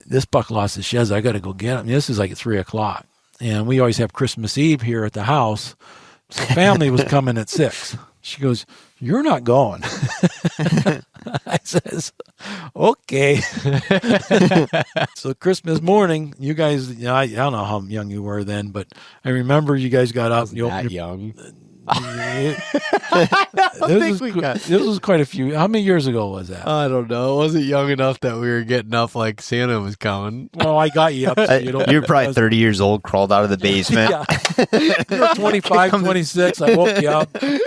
this buck lost his sheds. I got to go get him. This is like at 3:00. And we always have Christmas Eve here at the house. So family was coming at 6. She goes, "You're not going." I says, "Okay." So Christmas morning, you guys, I don't know how young you were then, but I remember you guys got up. That young. This was quite a few. How many years ago was that? I don't know. It wasn't young enough that we were getting up like Santa was coming. Well, I got you up. So you were probably 30 years old, crawled out of the basement. Yeah. You were 25, 26. I woke you up. I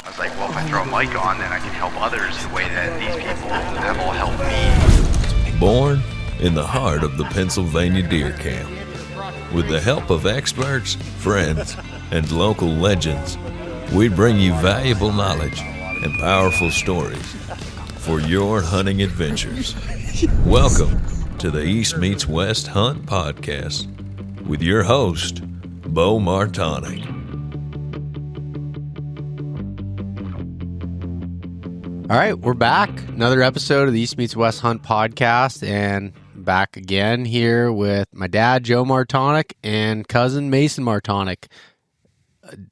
was like, well, if I throw a mic on, then I can help others the way that these people have all helped me. Born in the heart of the Pennsylvania deer camp, with the help of experts, friends, and local legends, we bring you valuable knowledge and powerful stories for your hunting adventures. Welcome to the East Meets West Hunt Podcast with your host, Beau Martonik. All right, we're back. Another episode of the East Meets West Hunt Podcast, and back again here with my dad, Joe Martonik, and cousin Mason Martonik.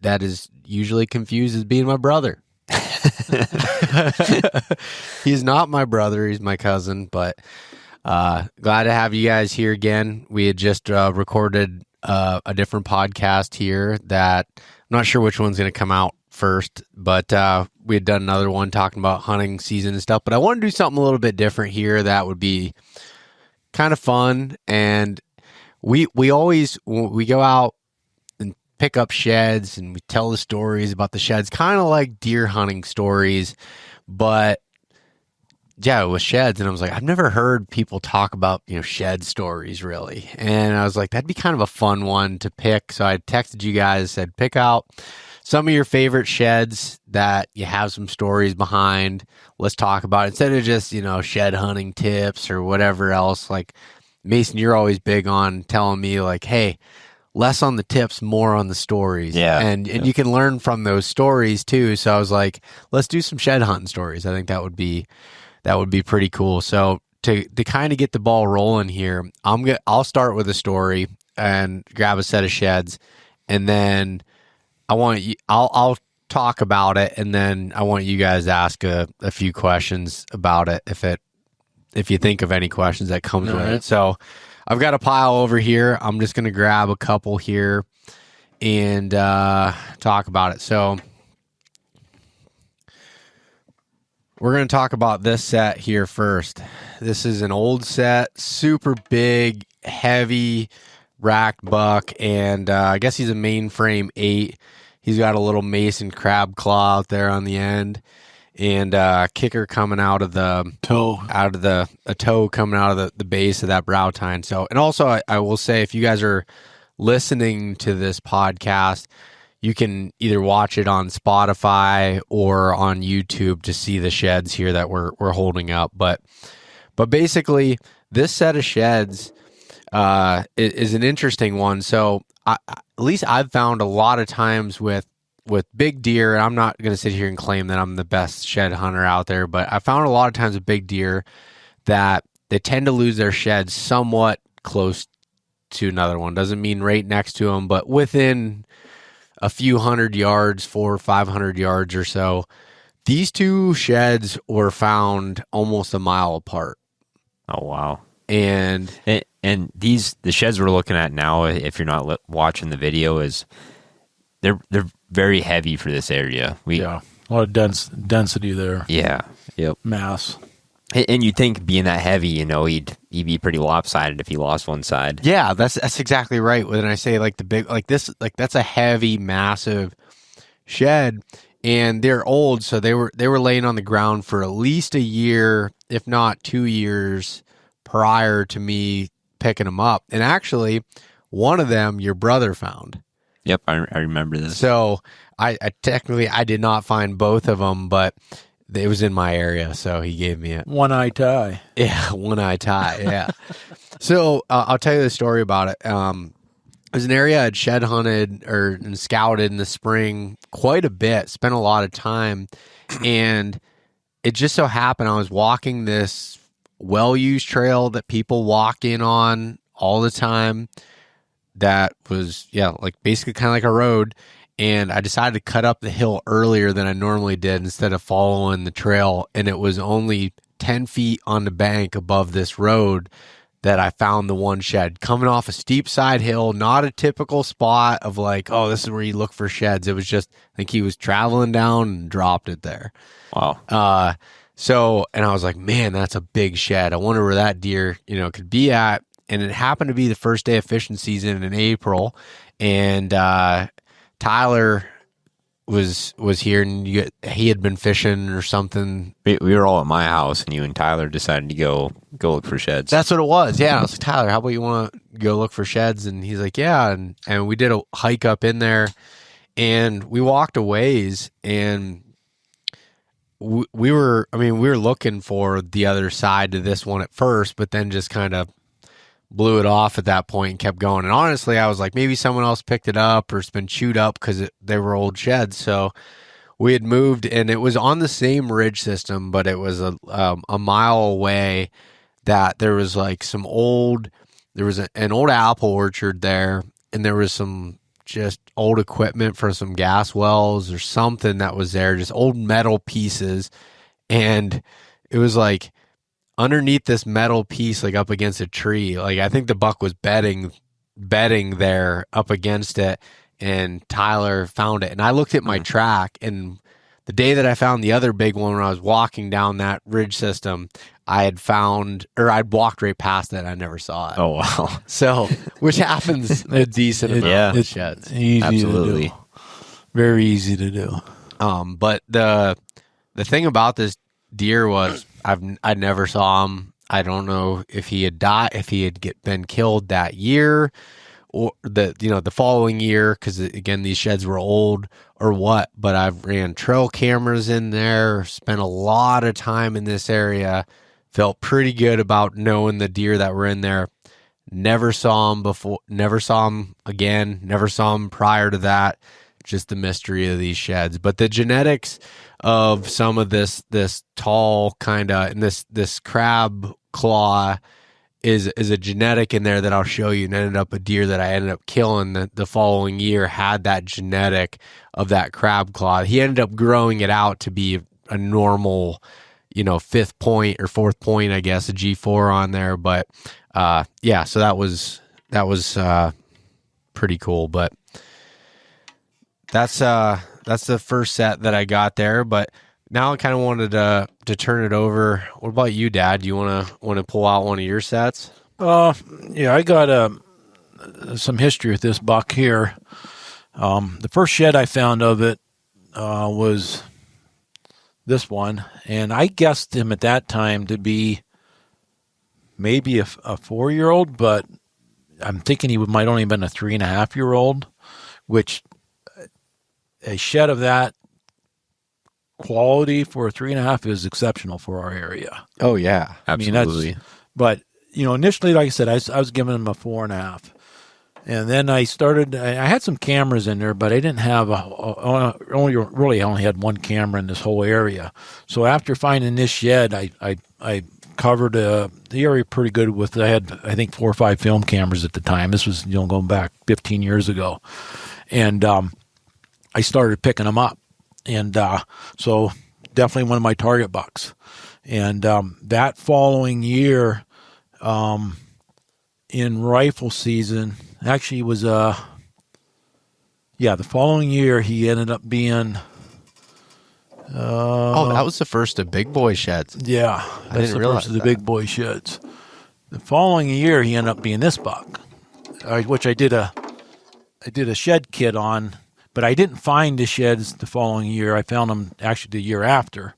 That is usually confused as being my brother. He's not my brother, he's my cousin, but glad to have you guys here again. We had just recorded a different podcast here that I'm not sure which one's going to come out first, but we had done another one talking about hunting season and stuff, but I want to do something a little bit different here that would be kind of fun. And we always, when we go out and pick up sheds and we tell the stories about the sheds, kind of like deer hunting stories, but yeah, with sheds. And I was like, I've never heard people talk about, shed stories really. And I was like, that'd be kind of a fun one to pick. So I texted you guys, said, pick out some of your favorite sheds that you have some stories behind. Let's talk about it. Instead of just, shed hunting tips or whatever else. Like, Mason, you're always big on telling me, like, hey, less on the tips, more on the stories. Yeah. And you can learn from those stories too. So I was like, let's do some shed hunting stories. I think that would be pretty cool. So to kind of get the ball rolling here, I'll start with a story and grab a set of sheds, and then I'll talk about it, and then I want you guys to ask a few questions about it if you think of any questions that comes with it. So I've got a pile over here. I'm just going to grab a couple here and talk about it. So we're going to talk about this set here first. This is an old set, super big, heavy racked buck, and I guess he's a mainframe 8. He's got a little Mason crab claw out there on the end, and a kicker coming out of the toe, a toe coming out of the base of that brow tine. So, and also I will say, if you guys are listening to this podcast, you can either watch it on Spotify or on YouTube to see the sheds here that we're holding up. But basically, this set of sheds is an interesting one. So at least I've found a lot of times with big deer, and I'm not going to sit here and claim that I'm the best shed hunter out there, but I found a lot of times with big deer that they tend to lose their sheds somewhat close to another one. Doesn't mean right next to them, but within a few hundred yards, 400 or 500 yards or so. These two sheds were found almost a mile apart. Oh, wow. And the sheds we're looking at now, if you're not watching the video, they're very heavy for this area. A lot of density there. Yeah. Yep. Mass. And you'd think being that heavy, he'd be pretty lopsided if he lost one side. Yeah, that's exactly right. When I say like the big, like this, like that's a heavy, massive shed, and they're old, so they were laying on the ground for at least a year, if not 2 years, prior to me picking them up. And actually, one of them your brother found. Yep, I remember this. So I technically did not find both of them, but it was in my area, so he gave me it. One-eye tie. Yeah, one-eye tie, yeah. So I'll tell you the story about it. It was an area I'd shed hunted and scouted in the spring quite a bit, spent a lot of time, and it just so happened I was walking this well-used trail that people walk in on all the time. That was, like basically kind of like a road. And I decided to cut up the hill earlier than I normally did instead of following the trail. And it was only 10 feet on the bank above this road that I found the one shed coming off a steep side hill, not a typical spot of like, oh, this is where you look for sheds. It was just, I think he was traveling down and dropped it there. Wow. So, and I was like, man, that's a big shed. I wonder where that deer, could be at. And it happened to be the first day of fishing season in April. And Tyler was here, and he had been fishing or something. We were all at my house, and you and Tyler decided to go look for sheds. That's what it was. Yeah. I was like, Tyler, how about you want to go look for sheds? And he's like, yeah. And we did a hike up in there, and we walked a ways, and we were looking for the other side to this one at first, but then just kind of blew it off at that point and kept going. And honestly, I was like, maybe someone else picked it up or it's been chewed up because they were old sheds. So we had moved, and it was on the same ridge system, but it was a mile away. That there was like an old apple orchard there, and there was some just old equipment for some gas wells or something that was there, just old metal pieces. And it was like underneath this metal piece, like up against a tree. Like I think the buck was bedding there up against it, and Tyler found it. And I looked at my track, and the day that I found the other big one, when I was walking down that ridge system, I'd walked right past it. I never saw it. Oh, wow. So, which happens a decent amount with sheds. Easy Absolutely. to do. Very easy to do. But the thing about this deer was I never saw him. I don't know if he had died, if he had been killed that year or the following year, because again, these sheds were old or what. But I've ran trail cameras in there, spent a lot of time in this area, felt pretty good about knowing the deer that were in there. Never saw him before, never saw him again, never saw him prior to that. Just the mystery of these sheds. But the genetics of some of this tall kind of, and this crab claw is a genetic in there that I'll show you, and ended up a deer that I ended up killing the following year had that genetic of that crab claw. He ended up growing it out to be a normal, fifth point or fourth point, I guess, a G4 on there. But so that was pretty cool. But that's the first set that I got there. But now I kind of wanted to turn it over. What about you, Dad? Do you want to pull out one of your sets? Yeah, I got some history with this buck here. The first shed I found of it was this one, and I guessed him at that time to be maybe a 4-year-old, but I'm thinking he might only have been a 3.5-year-old, which a shed of that quality for a 3.5 is exceptional for our area. Oh yeah, absolutely. But initially, like I said, I was giving him a 4.5, and then I had some cameras in there, but I didn't have only had one camera in this whole area. So after finding this shed, I covered the area pretty good with. I had, I think, 4 or 5 film cameras at the time. This was going back 15 years ago, and I started picking them up. And so definitely one of my target bucks. And that following year, in rifle season, actually it was the following year he ended up being that was the first of big boy sheds. Yeah, that's the first of the big boy sheds. The following year he ended up being this buck, which I did a shed kit on. But I didn't find the sheds the following year. I found them actually the year after.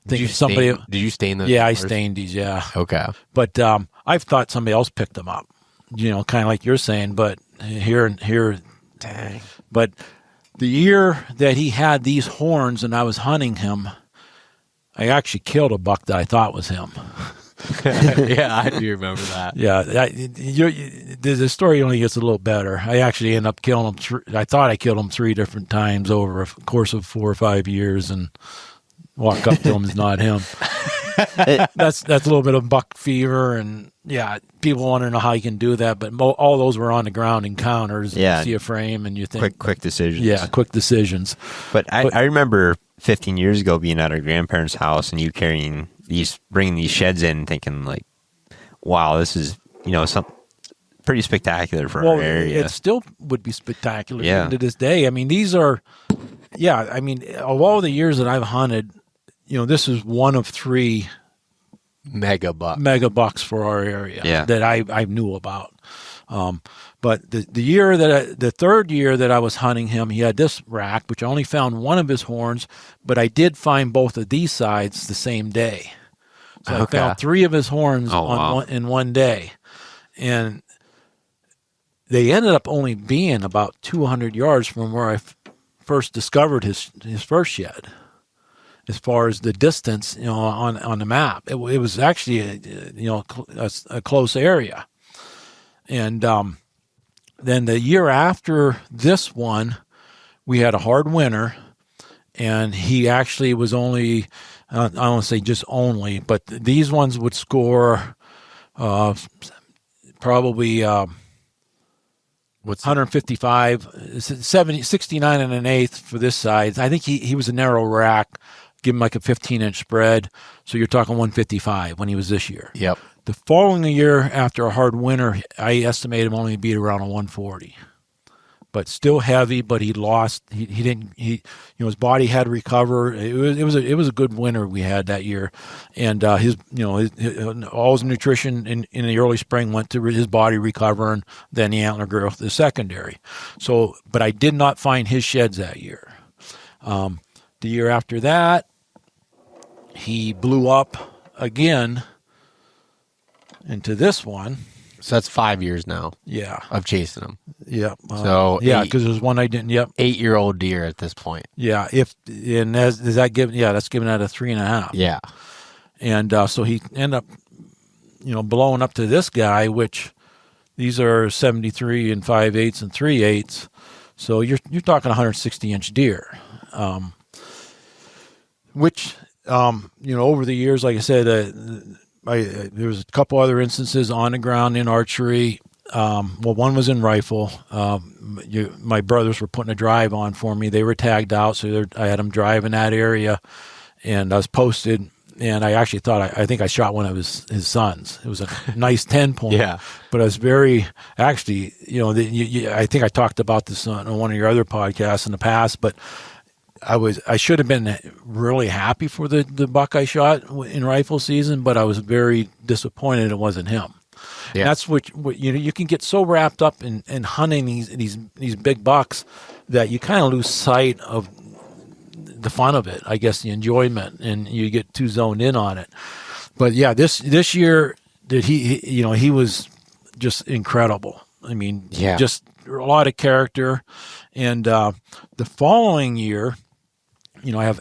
Did you stain those? Yeah, numbers? I stained these. Yeah. Okay. But I thought somebody else picked them up. Kind of like you're saying. But here, dang. But the year that he had these horns and I was hunting him, I actually killed a buck that I thought was him. Yeah, I do remember that. Yeah, the story only gets a little better. I actually ended up killing him. I thought I killed him 3 different times over a course of 4 or 5 years, and walk up to him is not him. that's a little bit of buck fever, and yeah, people want to know how you can do that. But all those were on the ground encounters. Yeah. You see a frame, and you think quick decisions. Yeah, quick decisions. But I remember 15 years ago being at our grandparents' house and you bringing these sheds in, thinking like, wow, this is some pretty spectacular for our area. It still would be spectacular Yeah. to this day. I mean, these are, I mean, of all the years that I've hunted, this is one of 3 Mega buck. mega bucks for our area that I knew about. But the third year that I was hunting him, he had this rack, which I only found one of his horns, but I did find both of these sides the same day. So I found 3 of his horns in one day. And they ended up only being about 200 yards from where I first discovered his first shed. As far as the distance, on the map, it was actually a close area. And then the year after this one, we had a hard winter, and he actually was only, I don't want to say just only, but these ones would score probably 155, 70, 69 and an eighth for this size. I think he was a narrow rack, give him like a 15-inch spread. So you're talking 155 when he was this year. Yep. The following year, after a hard winter, I estimate him only to be around a 140. But still heavy, but he lost. He didn't. His body had to recover. It was a good winter we had that year, and all his nutrition in the early spring went to his body recovering. Then the antler growth is secondary. So, but I did not find his sheds that year. The year after that, he blew up again into this one. So that's 5 years now. Yeah. Of chasing them. Yep. So because there's one I didn't. Yep. 8-year-old deer at this point. Yeah. That's giving that a 3.5. Yeah. And so he ended up, blowing up to this guy, which these are 73 and 5/8 and 3/8. So you're talking 160-inch deer, which over the years, like I said, there was a couple other instances on the ground in archery. One was in rifle. My brothers were putting a drive on for me. They were tagged out, so I had them drive in that area, and I was posted. And I actually I think I shot one of his sons. It was a nice 10-point. Yeah. But I was I think I talked about this on one of your other podcasts in the past, but I should have been really happy for the buck I shot in rifle season, but I was very disappointed it wasn't him. Yeah. And that's what you can get so wrapped up in hunting these big bucks that you kind of lose sight of the fun of it, I guess, the enjoyment, and you get too zoned in on it. But yeah, this year that he was just incredible. I mean, just a lot of character. And the following year, I have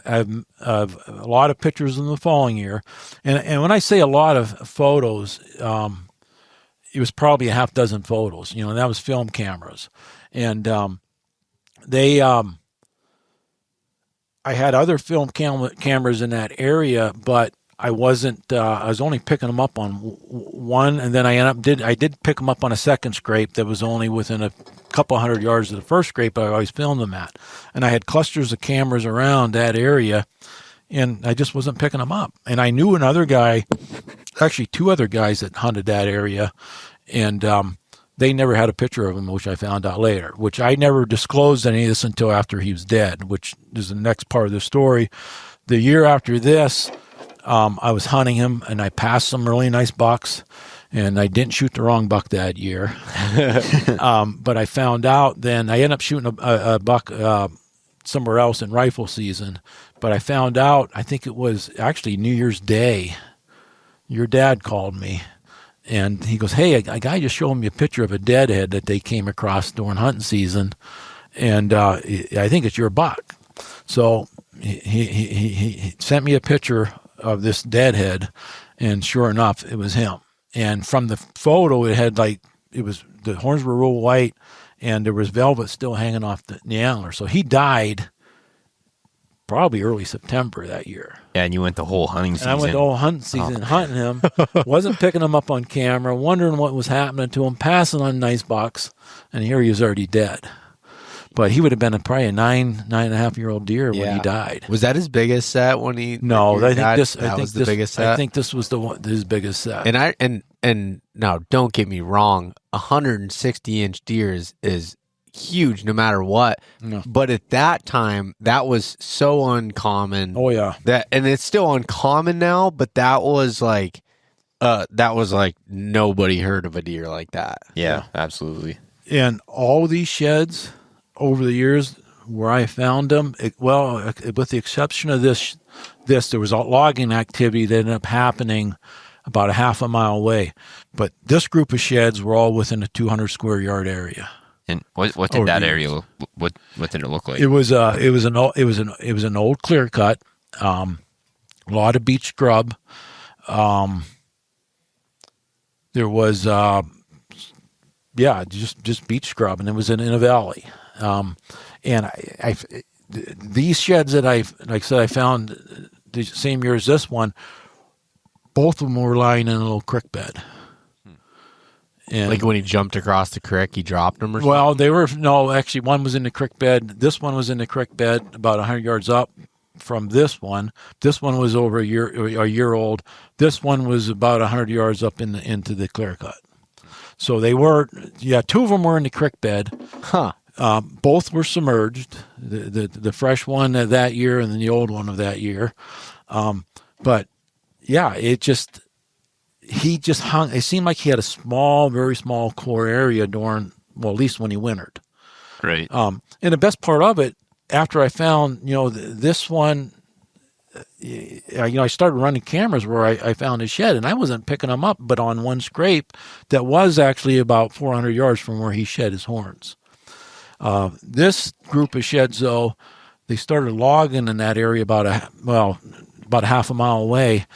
a lot of pictures in the following year, and when I say a lot of photos, it was probably a half dozen photos. And that was film cameras, and I had other film cameras in that area, but I wasn't. I was only picking them up on one, and then I did pick them up on a second scrape that was only within a couple hundred yards of the first scrape I always filmed them at. And I had clusters of cameras around that area, and I just wasn't picking them up. And I knew another guy, actually 2 other guys that hunted that area, and they never had a picture of him, which I found out later, which I never disclosed any of this until after he was dead, which is the next part of the story. The year after this, I was hunting him, and I passed some really nice bucks, and I didn't shoot the wrong buck that year. But I found out then, I ended up shooting a buck somewhere else in rifle season, but I found out, I think it was actually New Year's Day, your dad called me, and he goes, "Hey, a guy just showed me a picture of a deadhead that they came across during hunting season, and I think it's your buck." So he sent me a picture of this deadhead, and sure enough, it was him. And from the photo, the horns were real white, and there was velvet still hanging off the antler. So he died probably early September that year. Yeah, and you went the whole hunting season. And I went the whole hunting season hunting him. Wasn't picking him up on camera, wondering what was happening to him, passing on nice bucks, and here he was already dead. But he would have been probably a 9.5-year-old deer when he died. Was that his biggest set when he? No, I think this. That was the biggest set. I think this was his biggest set. And now, don't get me wrong. 160-inch deer is huge, no matter what. No. But at that time, that was so uncommon. Oh yeah, and it's still uncommon now. But that was like nobody heard of a deer like that. Yeah, absolutely. And all these sheds over the years where I found them, with the exception of this, there was a logging activity that ended up happening about a half a mile away. But this group of sheds were all within a 200 square yard area. And what did that area look? What did it look like? It was an old clear cut, a lot of beech scrub. There was just beech scrub, and it was in a valley. And these sheds that I found the same year as this one, both of them were lying in a little creek bed. And, like when he jumped across the creek, he dropped them or something? Well, actually one was in the creek bed. This one was in the creek bed about 100 yards up from this one. This one was over a year old. This one was about 100 yards up into the clear cut. So they were, two of them were in the creek bed. Huh. Both were submerged, the fresh one of that year and then the old one of that year. But yeah, he just hung. It seemed like he had a very small core area during, at least when he wintered. Right. And the best part of it, after I found, this one, I started running cameras where I found his shed, and I wasn't picking him up, but on one scrape that was actually about 400 yards from where he shed his horns. This group of sheds, though, they started logging in that area about a half a mile away,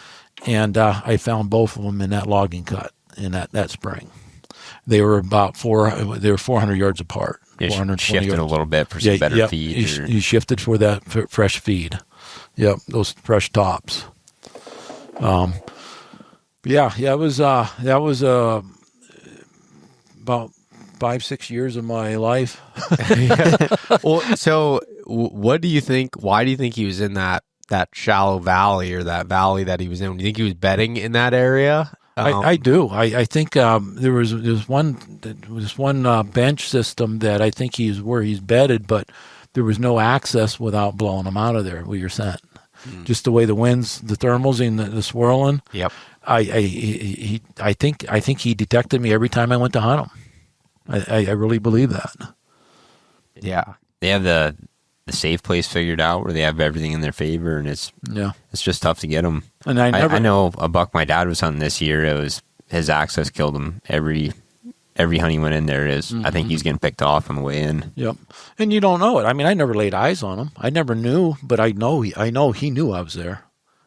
and I found both of them in that logging cut in that spring. They were about 400 yards apart. Yeah, shifted a little bit for some better feed. He shifted for that fresh feed. Yep, those fresh tops. That was about 5-6 years of my life. Well, so what do you think? Why do you think he was in that shallow valley, or that valley that he was in? Do you think he was bedding in that area? I do. I think there was one bench system that I think where he's bedded, but there was no access without blowing him out of there with your scent. Just the way the winds, the thermals, and the swirling. Yep. I think he detected me every time I went to hunt him. I really believe that. Yeah. They have the safe place figured out where they have everything in their favor, and it's just tough to get them. And I know a buck my dad was hunting this year. It was his access killed him every hunt he went in there. I think he's getting picked off on the way in. Yep, and you don't know it. I mean, I never laid eyes on him. I never knew, but I know he knew I was there.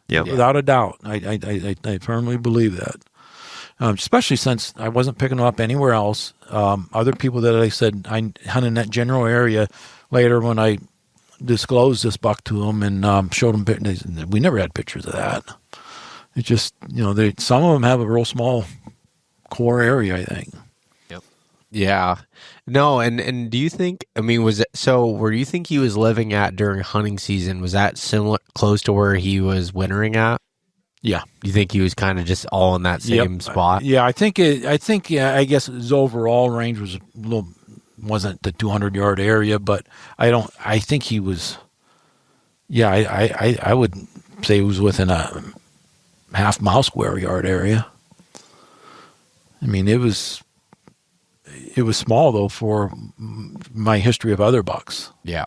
Yep. Without a doubt. I firmly believe that. Especially since I wasn't picking him up anywhere else. Other people that I said I hunt in that general area. Later, when I disclosed this buck to them and showed them pictures, we never had pictures of that. It just, some of them have a real small core area, I think. Yep. Yeah. No, and do you think, where do you think he was living at during hunting season? Was that close to where he was wintering at? Yeah. You think he was kind of just all in that same spot? Yeah, I guess his overall range was wasn't the 200-yard area, but I think he was, I would say he was within a half-mile square yard area. I mean, it was small, though, for my history of other bucks. Yeah.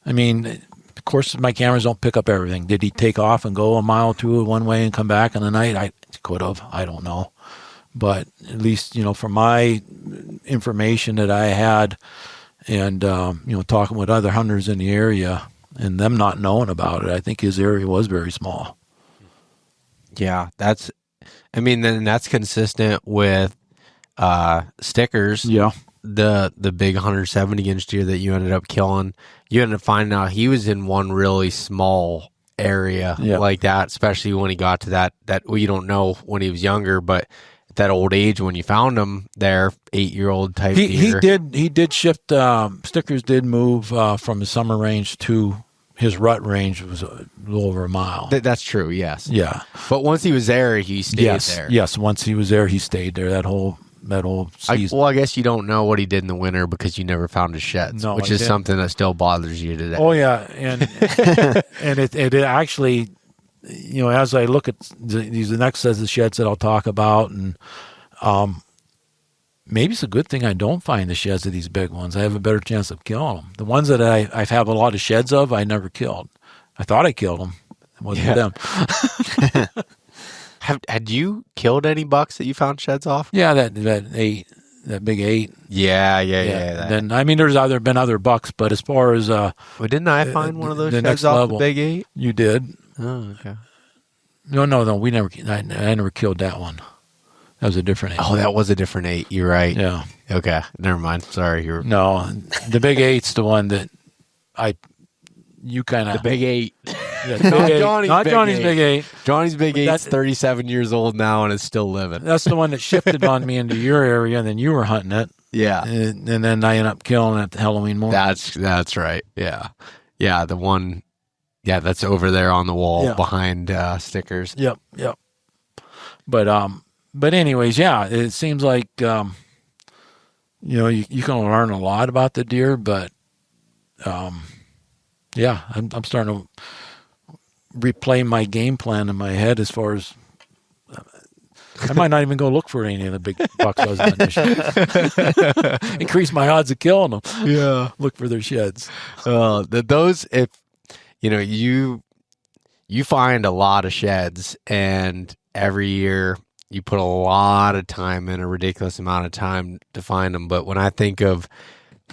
I mean, of course, my cameras don't pick up everything. Did he take off and go a mile or two one way and come back in the night? I could have. I don't know. But at least, from my information that I had and, talking with other hunters in the area and them not knowing about it, I think his area was very small. Yeah, then that's consistent with stickers. Yeah. the big 170-inch deer that you ended up killing, you ended up finding out he was in one really small area like that, especially when he got to that well, you don't know when he was younger, but at that old age when you found him there, 8-year-old type deer. He did shift. Stickers did move from his summer range to his rut range. Was a little over a mile. That's true, yes. Yeah. But once he was there, he stayed there. Yes, once he was there, he stayed there that whole season. I guess you don't know what he did in the winter because you never found his sheds, which is something that still bothers you today. Oh, yeah. And and it actually, as I look at the next set of sheds that I'll talk about, and maybe it's a good thing I don't find the sheds of these big ones. I have a better chance of killing them. The ones that I have a lot of sheds of, I never killed. I thought I killed them. It wasn't them. Had you killed any bucks that you found sheds off? Yeah, that big 8. Yeah. Then there's been other bucks, but as far as well, didn't I find one of those sheds next off level, the big 8? You did. Oh, okay. No, we never. I never killed that one. That was a different 8. Oh, that was a different 8. You're right. Yeah. Okay. Never mind. Sorry. No, the big 8's the one that you kind of the big 8. Yeah, not Johnny's big 8. Johnny's big 8's 37 years old now and is still living. That's the one that shifted on me into your area, and then you were hunting it. Yeah, and then I ended up killing it Halloween morning. That's right. Yeah, the one. Yeah, that's over there on the wall behind Stickers. Yep. But anyways, it seems like you can learn a lot about the deer, but I'm starting to replay my game plan in my head as far as I might not even go look for any of the big bucks I was hunting. Increase my odds of killing them. Yeah, look for their sheds. Those, if you find a lot of sheds, and every year you put a lot of time in, a ridiculous amount of time to find them. But when I think of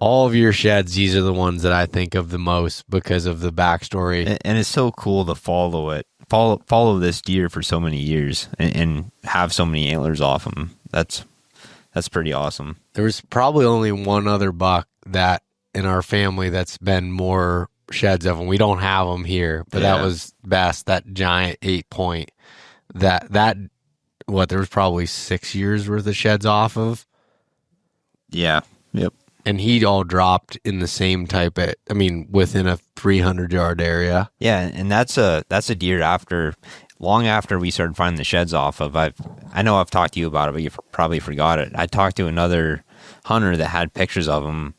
all of your sheds, these are the ones that I think of the most because of the backstory. And it's so cool to follow this deer for so many years and have so many antlers off him. That's pretty awesome. There was probably only one other buck that in our family that's been more sheds of them. We don't have them here, but that was best. That giant 8-point. There was probably 6 years worth of sheds off of. Yeah. Yep. And he'd all dropped in the same within a 300-yard area. Yeah, and that's a deer long after we started finding the sheds off of. I know I've talked to you about it, but you probably forgot it. I talked to another hunter that had pictures of him.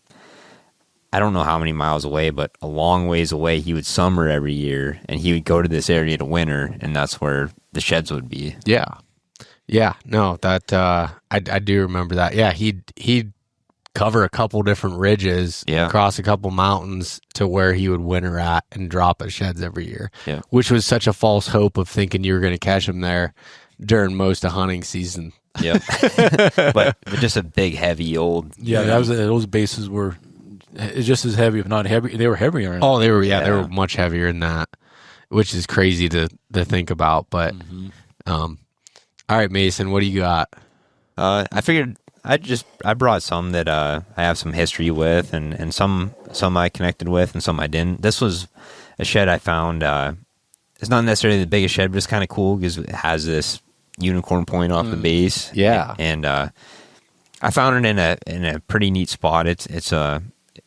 I don't know how many miles away, but a long ways away. He would summer every year, and he would go to this area to winter, and that's where the sheds would be. Yeah. No, that I do remember that. Yeah, he'd cover a couple different ridges, across a couple mountains to where he would winter at and drop at sheds every year, which was such a false hope of thinking you were going to catch him there during most of hunting season. Yeah, but just a big, heavy old. Yeah, those bases were just as heavy, if not heavy. They were heavier. They were much heavier than that, which is crazy to think about. But all right, Mason, what do you got? I figured I brought some that I have some history with, and some I connected with, and some I didn't. This was a shed I found. It's not necessarily the biggest shed, but it's kind of cool because it has this unicorn point off the base. Yeah, and I found it in a pretty neat spot.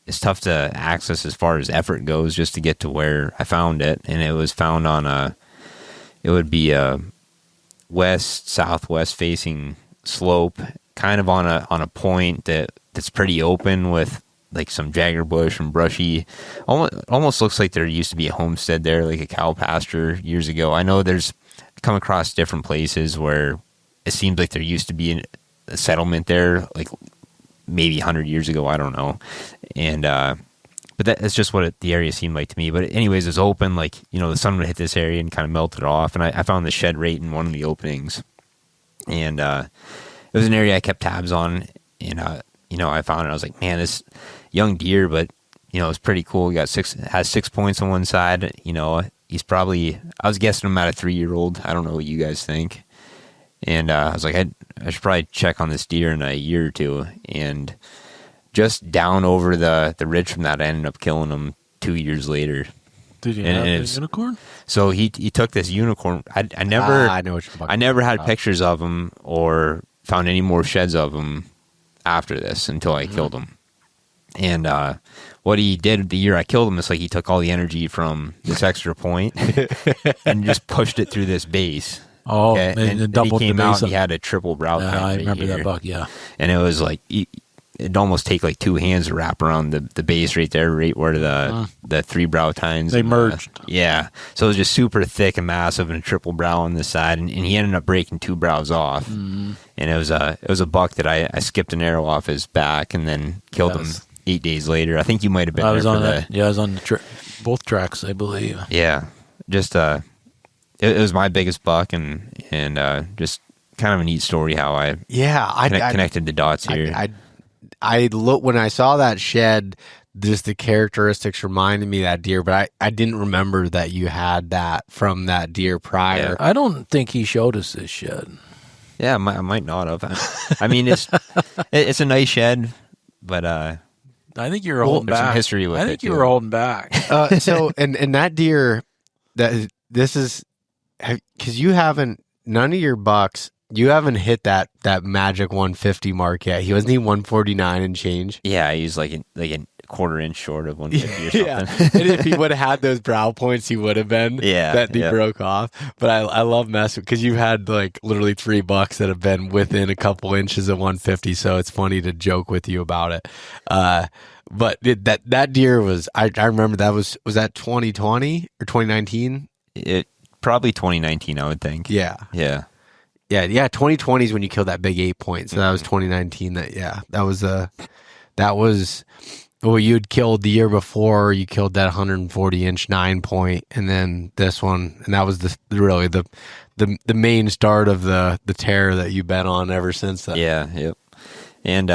It's tough to access as far as effort goes, just to get to where I found it, and it was found on a west southwest facing slope, kind of on a point that's pretty open with like some jagger bush and brushy. Almost looks like there used to be a homestead there, like a cow pasture years ago. I know there's come across different places where it seems like there used to be a settlement there, like maybe 100 years ago. I don't know. And but that's just what the area seemed like to me. But anyways, it's open, like, the sun would hit this area and kind of melt it off. And I found the shed right in one of the openings. And it was an area I kept tabs on. And, I found it. I was like, man, this young deer, but, it's pretty cool. He has 6 points on one side. He's probably, I was guessing him at a 3-year-old. I don't know what you guys think. And I was like, I should probably check on this deer in a year or two. And just down over the ridge from that, I ended up killing him 2 years later. Did you have a unicorn? So he took this unicorn. I never I know what you're talking I never had about. pictures of him or found any more sheds of him after this until I killed him. And what he did the year I killed him is like he took all the energy from this extra point and just pushed it through this base. Oh, Okay? and then doubled he came the out base and he up. had a triple brow tine I right remember here. that buck, yeah. And it was like it'd almost take like two hands to wrap around the base right there, right where the three brow tines They and, merged. Yeah, so it was just super thick and massive and a triple brow on this side, and he ended up breaking two brows off. Mm-hmm. And it was a buck that I skipped an arrow off his back and then killed him 8 days later. I think you might have been I there was for on the that. Yeah, I was on both tracks, I believe. yeah, just it was my biggest buck, and just kind of a neat story how I connected the dots here. I look when I saw that shed, just the characteristics reminded me of that deer, but I didn't remember that you had that from that deer prior. I don't think he showed us this shed. Yeah, I might not have. I mean, it's a nice shed, but I think you were holding there's back. some history with I it, think you too. were holding back. So and that deer, this is because you haven't, none of your bucks, you haven't hit that magic 150 mark yet. He wasn't he 149 and change. yeah, he's like a quarter inch short of 150 or Yeah, something. and if he would have had those brow points, he would have been. Yeah, that he yeah. broke off. But I love messing because you've had like literally 3 bucks that have been within a couple inches of 150. So it's funny to joke with you about it. But that deer was I remember that was that 2020 or 2019? It probably 2019, I would think. Yeah. Yeah. 2020 is when you killed that big 8 point. So that was 2019. That was well, you'd killed the year before. You killed that 140 inch 9 point, and then this one, and that was really the main start of the tear that you've been on ever since then. Yeah. Yep. And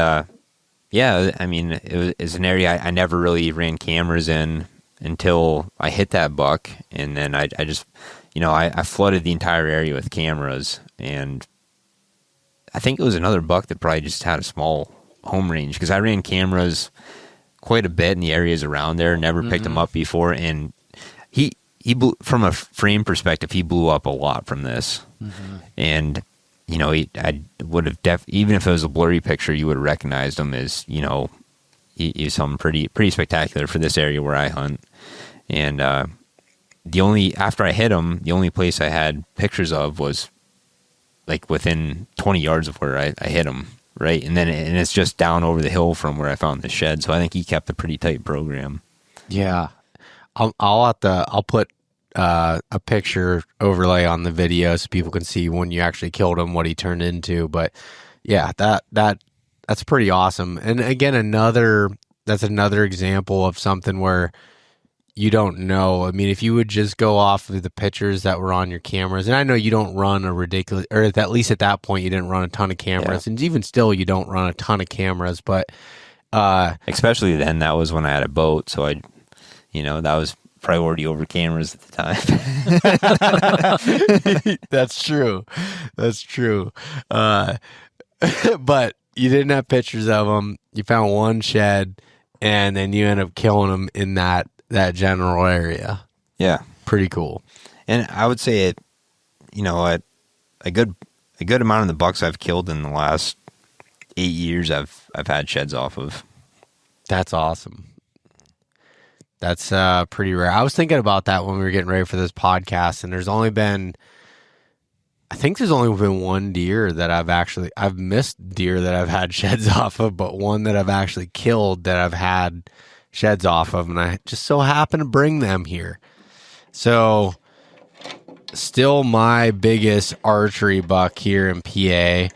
yeah, I mean, it's an area I never really ran cameras in until I hit that buck, and then I just, I flooded the entire area with cameras, and I think it was another buck that probably just had a small home range because I ran cameras quite a bit in the areas around there, never picked him up before, and he blew, from a frame perspective, he blew up a lot from this, and I would have even if it was a blurry picture, you would have recognized him as he was something pretty spectacular for this area where I hunt, and after I hit him, the only place I had pictures of was like within 20 yards of where I hit him. Right, and it's just down over the hill from where I found the shed. So I think he kept a pretty tight program. Yeah, I'll put a picture overlay on the video so people can see when you actually killed him, what he turned into. But yeah, that's pretty awesome. And again, that's another example of something where you don't know. I mean, if you would just go off of the pictures that were on your cameras, and I know you don't run a ridiculous, or at least at that point, you didn't run a ton of cameras, and even still, you don't run a ton of cameras. But especially then, that was when I had a boat, so that was priority over cameras at the time. That's true. That's true. But you didn't have pictures of them. You found one shed, and then you end up killing them in that general area. Yeah, pretty cool. And I would say a good amount of the bucks I've killed in the last 8 years, I've had sheds off of. That's awesome. That's pretty rare. I was thinking about that when we were getting ready for this podcast, and there's only been one deer that I've missed deer that I've had sheds off of, but one that I've actually killed that I've had sheds off of, and I just so happen to bring them here. So still my biggest archery buck here in PA.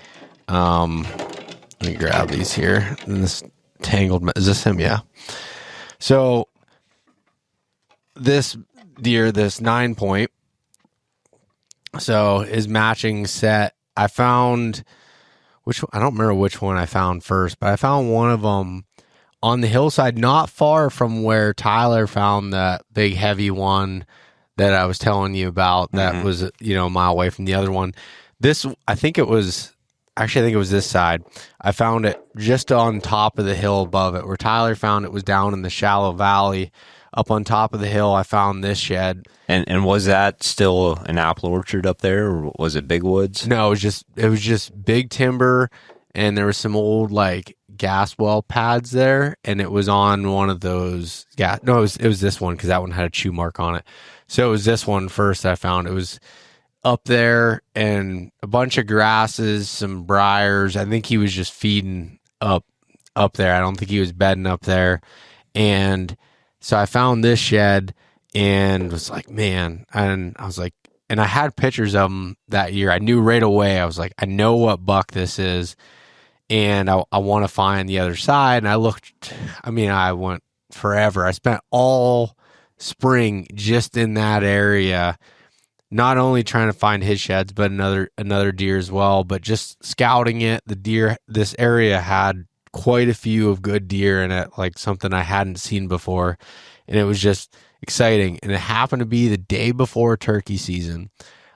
Let me grab these here. And this tangled, is this him? Yeah. So this deer, this 9 point, so his matching set, I found, I don't remember which one I found first, but I found one of them on the hillside, not far from where Tyler found that big heavy one that I was telling you about. That was, a mile away from the other one. This, I think it was actually, I think it was this side. I found it just on top of the hill above it. Where Tyler found it was down in the shallow valley. Up on top of the hill, I found this shed. And was that still an apple orchard up there, or was it big woods? No, it was just big timber, and there was some old like gas well pads there, and it was on one of those. Yeah, no, it was this one because that one had a chew mark on it. So it was this one first that I found. It was up there and a bunch of grasses, some briars. I think he was just feeding up there. I don't think he was bedding up there. And so I found this shed and was like, man, and I was like, and I had pictures of him that year. I knew right away. I was like, I know what buck this is, and I want to find the other side. And I looked, I mean, I went forever. I spent all spring just in that area, not only trying to find his sheds, but another deer as well, but just scouting it. The deer, this area had quite a few of good deer in it, like something I hadn't seen before. And it was just exciting. And it happened to be the day before turkey season.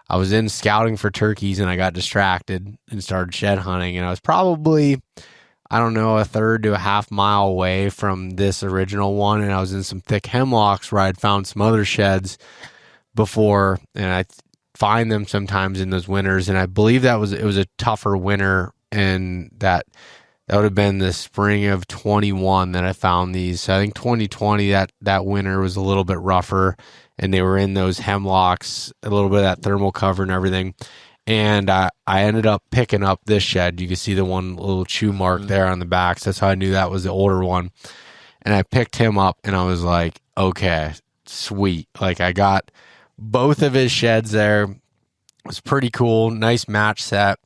I was in scouting for turkeys and I got distracted and started shed hunting. And I was probably, I don't know, a third to a half mile away from this original one. And I was in some thick hemlocks where I'd found some other sheds before, and I find them sometimes in those winters. And I believe it was a tougher winter, and that would have been the spring of 21 that I found these. So I think 2020, that winter was a little bit rougher, and they were in those hemlocks, a little bit of that thermal cover and everything. And I ended up picking up this shed. You can see the one little chew mark there on the back. So that's how I knew that was the older one. And I picked him up, and I was like, okay, sweet. Like, I got both of his sheds there. It was pretty cool. Nice match set.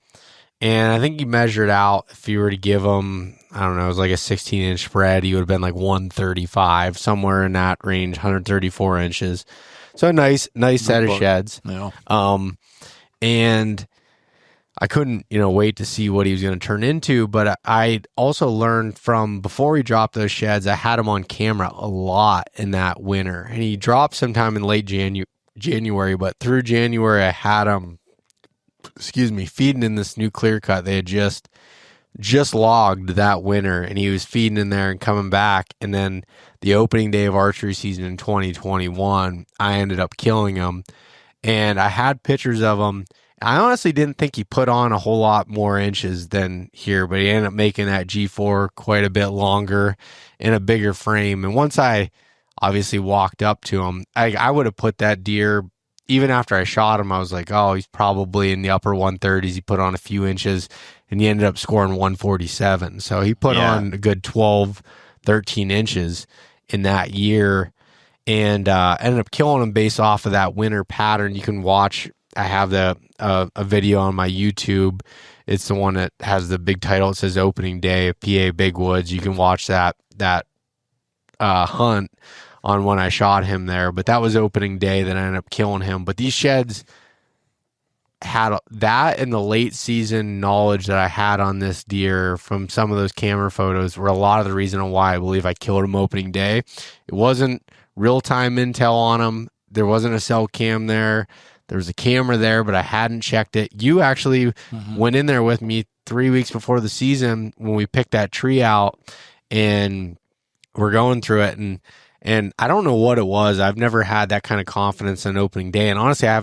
And I think he measured out, if you were to give him, I don't know, it was like a 16-inch spread, he would have been like 135, somewhere in that range, 134 inches. So a nice set of sheds. Yeah. And I couldn't, wait to see what he was going to turn into. But I also learned from before he dropped those sheds, I had him on camera a lot in that winter. And he dropped sometime in late January, but through January, I had him, feeding in this new clear cut they had just logged that winter, and he was feeding in there and coming back. And then the opening day of archery season in 2021, I ended up killing him, and I had pictures of him. I honestly didn't think he put on a whole lot more inches than here, but he ended up making that G4 quite a bit longer in a bigger frame. And once I obviously walked up to him, I would have put that deer, even after I shot him, I was like, oh, he's probably in the upper 130s. He put on a few inches, and he ended up scoring 147. So he put on a good 12, 13 inches in that year, and ended up killing him based off of that winter pattern. You can watch. I have a video on my YouTube. It's the one that has the big title. It says Opening Day of PA Big Woods. You can watch that hunt on when I shot him there. But that was opening day that I ended up killing him. But these sheds had that, and the late season knowledge that I had on this deer from some of those camera photos were a lot of the reason why I believe I killed him opening day. It wasn't real-time intel on him. There wasn't a cell cam there. There was a camera there, but I hadn't checked it. You actually went in there with me 3 weeks before the season when we picked that tree out, and we're going through it, and I don't know what it was. I've never had that kind of confidence on opening day, and honestly, I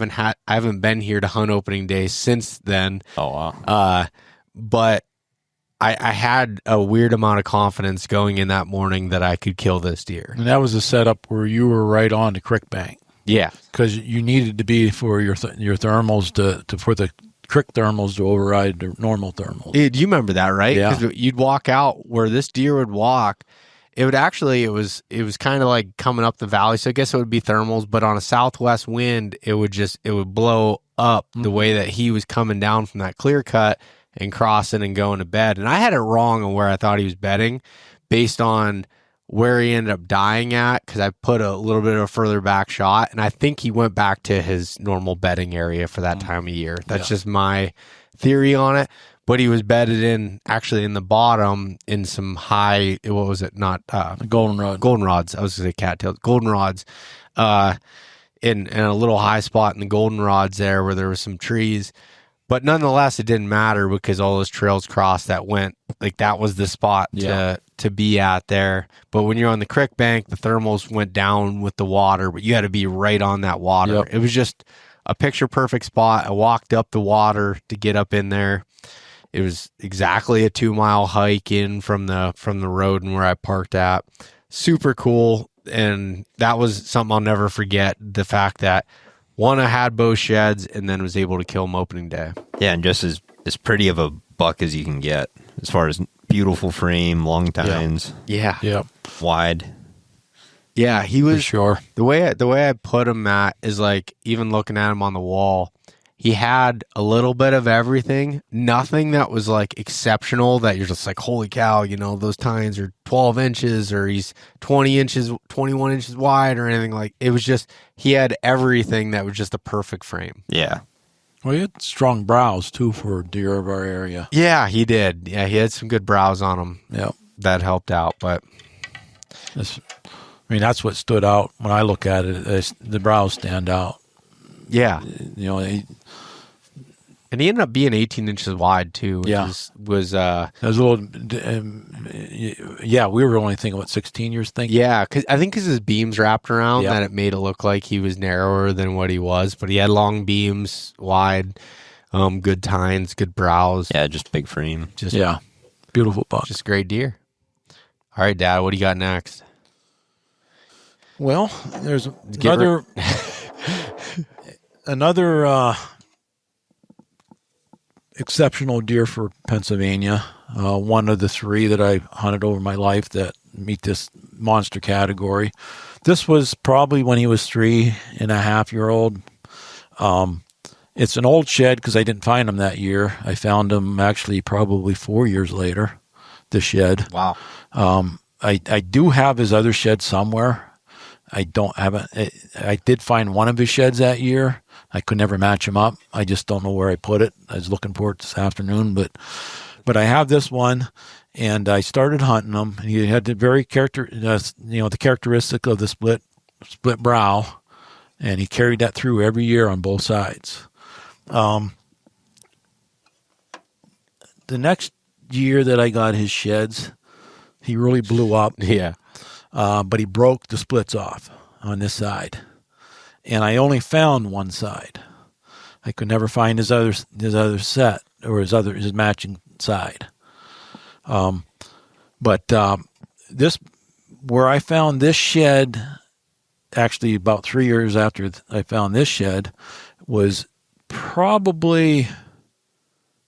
haven't been here to hunt opening day since then. Oh wow! But I had a weird amount of confidence going in that morning that I could kill this deer. And that was a setup where you were right on the creek bank. Yeah, because you needed to be for your thermals for the creek thermals to override the normal thermals. Do you remember that, right? Yeah. Because you'd walk out where this deer would walk. It would actually, it was kind of like coming up the valley. So I guess it would be thermals, but on a southwest wind, it would blow up the way that he was coming down from that clear cut and crossing and going to bed. And I had it wrong on where I thought he was bedding based on where he ended up dying at, because I put a little bit of a further back shot. And I think he went back to his normal bedding area for that time of year. That's just my theory on it. But he was bedded in, actually in the bottom, in some high, what was it? Not goldenrods. I was going to say cattails. Goldenrods, in a little high spot in the goldenrods there where there were some trees. But nonetheless, it didn't matter because all those trails crossed that went, like that was the spot to be at there. But when you're on the creek bank, the thermals went down with the water, but you had to be right on that water. Yep. It was just a picture perfect spot. I walked up the water to get up in there. It was exactly a 2-mile hike in from the road and where I parked at. Super cool. And that was something I'll never forget. The fact that one, I had both sheds and then was able to kill them opening day. Yeah, and just as pretty of a buck as you can get as far as beautiful frame, long tines, Yeah. wide. Yeah, he For was sure. the way I put him at is like, even looking at him on the wall, he had a little bit of everything. Nothing that was like exceptional that you're just like, holy cow, those tines are 12 inches or he's 20 inches, 21 inches wide or anything. Like, it was just, he had everything that was just a perfect frame. Yeah. Well, he had strong brows too for deer of our area. Yeah, he did. Yeah, he had some good brows on him. Yeah. That helped out, but that's what stood out when I look at it. The brows stand out. yeah. And he ended up being 18 inches wide too, which was it was a little. We were only thinking what 16 years. Yeah, because his beams wrapped around Yep. that it made it look like he was narrower than what he was, but he had long beams, wide, good tines, good brows. Yeah, just big frame. Beautiful buck. Just great deer. All right, Dad, what do you got next? Well, there's another exceptional deer for Pennsylvania. One of the 3 that I hunted over my life that meet this monster category. This was probably when he was 3.5-year-old. It's an old shed because I didn't find him that year. I found him actually probably 4 years later, the shed. Wow. I do have his other shed somewhere. I did find one of his sheds that year. I could never match him up. I just don't know where I put it. I was looking for it this afternoon, but I have this one, and I started hunting him. He had the very the characteristic of the split brow, and he carried that through every year on both sides. The next year that I got his sheds, he really blew up. Yeah. But he broke the splits off on this side, and I only found one side. I could never find his other set or his matching side. But this, where I found this shed, actually about 3 years after I found this shed, was probably,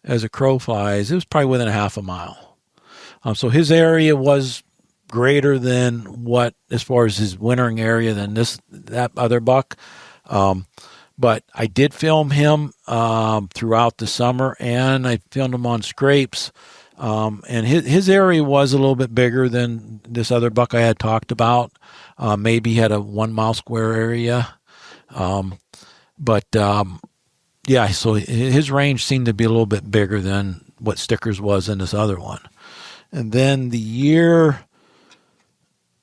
as a crow flies, it was probably within a half a mile. So his area was greater than what, as far as his wintering area, than that other buck. But I did film him throughout the summer, and I filmed him on scrapes. And his area was a little bit bigger than this other buck I had talked about. Maybe he had a 1 mile square area. So his range seemed to be a little bit bigger than what Stickers was in this other one. And then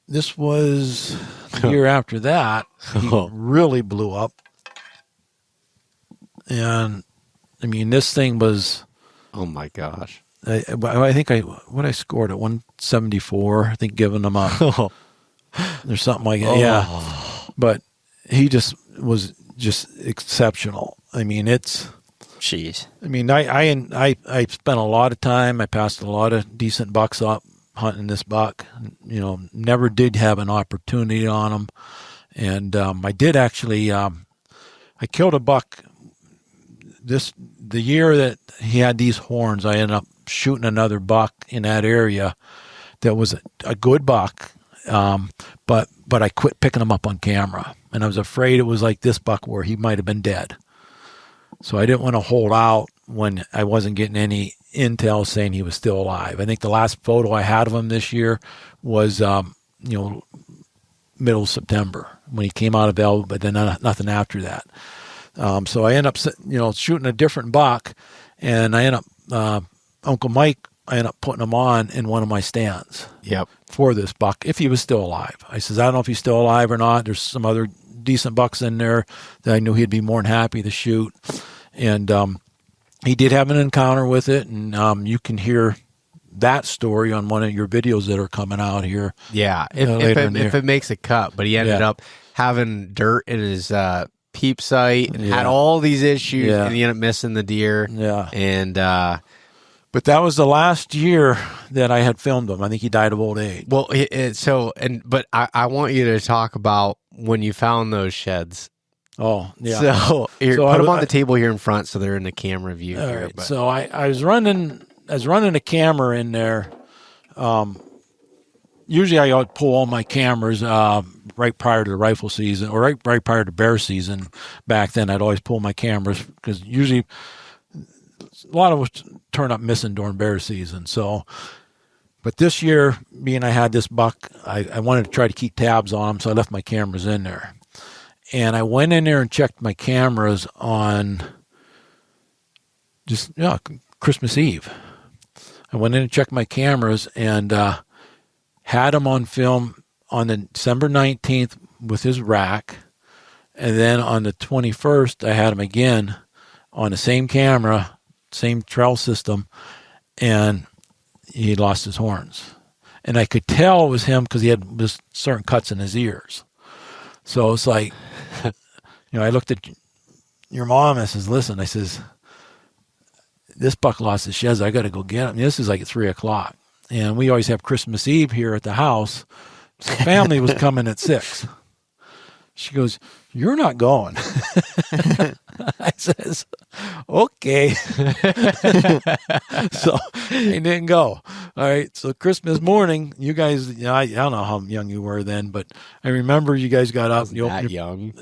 this was the year after that, he really blew up. And, this thing was... Oh, my gosh. I think I scored at 174, I think, giving him up. There's something like that, yeah. But he just was exceptional. Jeez. I spent a lot of time. I passed a lot of decent bucks up hunting this buck. Never did have an opportunity on him. And I did actually, I killed a buck the year that he had these horns. I ended up shooting another buck in that area that was a good buck, but I quit picking him up on camera. And I was afraid it was like this buck where he might have been dead. So I didn't want to hold out when I wasn't getting any intel saying he was still alive. I think the last photo I had of him this year was, middle of September when he came out of Elba, but then nothing after that. So I end up, shooting a different buck, and I end up, Uncle Mike, I end up putting him on in one of my stands. Yep. For this buck, if he was still alive. I says, I don't know if he's still alive or not. There's some other decent bucks in there that I knew he'd be more than happy to shoot. And he did have an encounter with it, and you can hear that story on one of your videos that are coming out here. Yeah, if it makes a cut, but he ended up having dirt in his peep sight and had all these issues, and he ended up missing the deer. Yeah, and but that was the last year that I had filmed him. I think he died of old age. Well, but I want you to talk about when you found those sheds. Oh, yeah. So put them on the table here in front, so they're in the camera view. All here, right. So I was running a camera in there. Usually I would pull all my cameras right prior to the rifle season, or right prior to bear season. Back then, I'd always pull my cameras because usually a lot of us turn up missing during bear season. So, but this year, being I had this buck, I wanted to try to keep tabs on him, so I left my cameras in there. And I went in there and checked my cameras on just Christmas Eve. I went in and checked my cameras and had him on film on the December 19th with his rack. And then on the 21st, I had him again on the same camera, same trail system, and he lost his horns. And I could tell it was him because he had just certain cuts in his ears. So it's like, I looked at your mom and I says, listen, I says, this buck lost his sheds. I got to go get him. This is like at 3:00. And we always have Christmas Eve here at the house. So the family was coming at 6. She goes, you're not going. I says, okay. So he didn't go. All right. So Christmas morning, you guys, I don't know how young you were then, but I remember you guys got up. That young.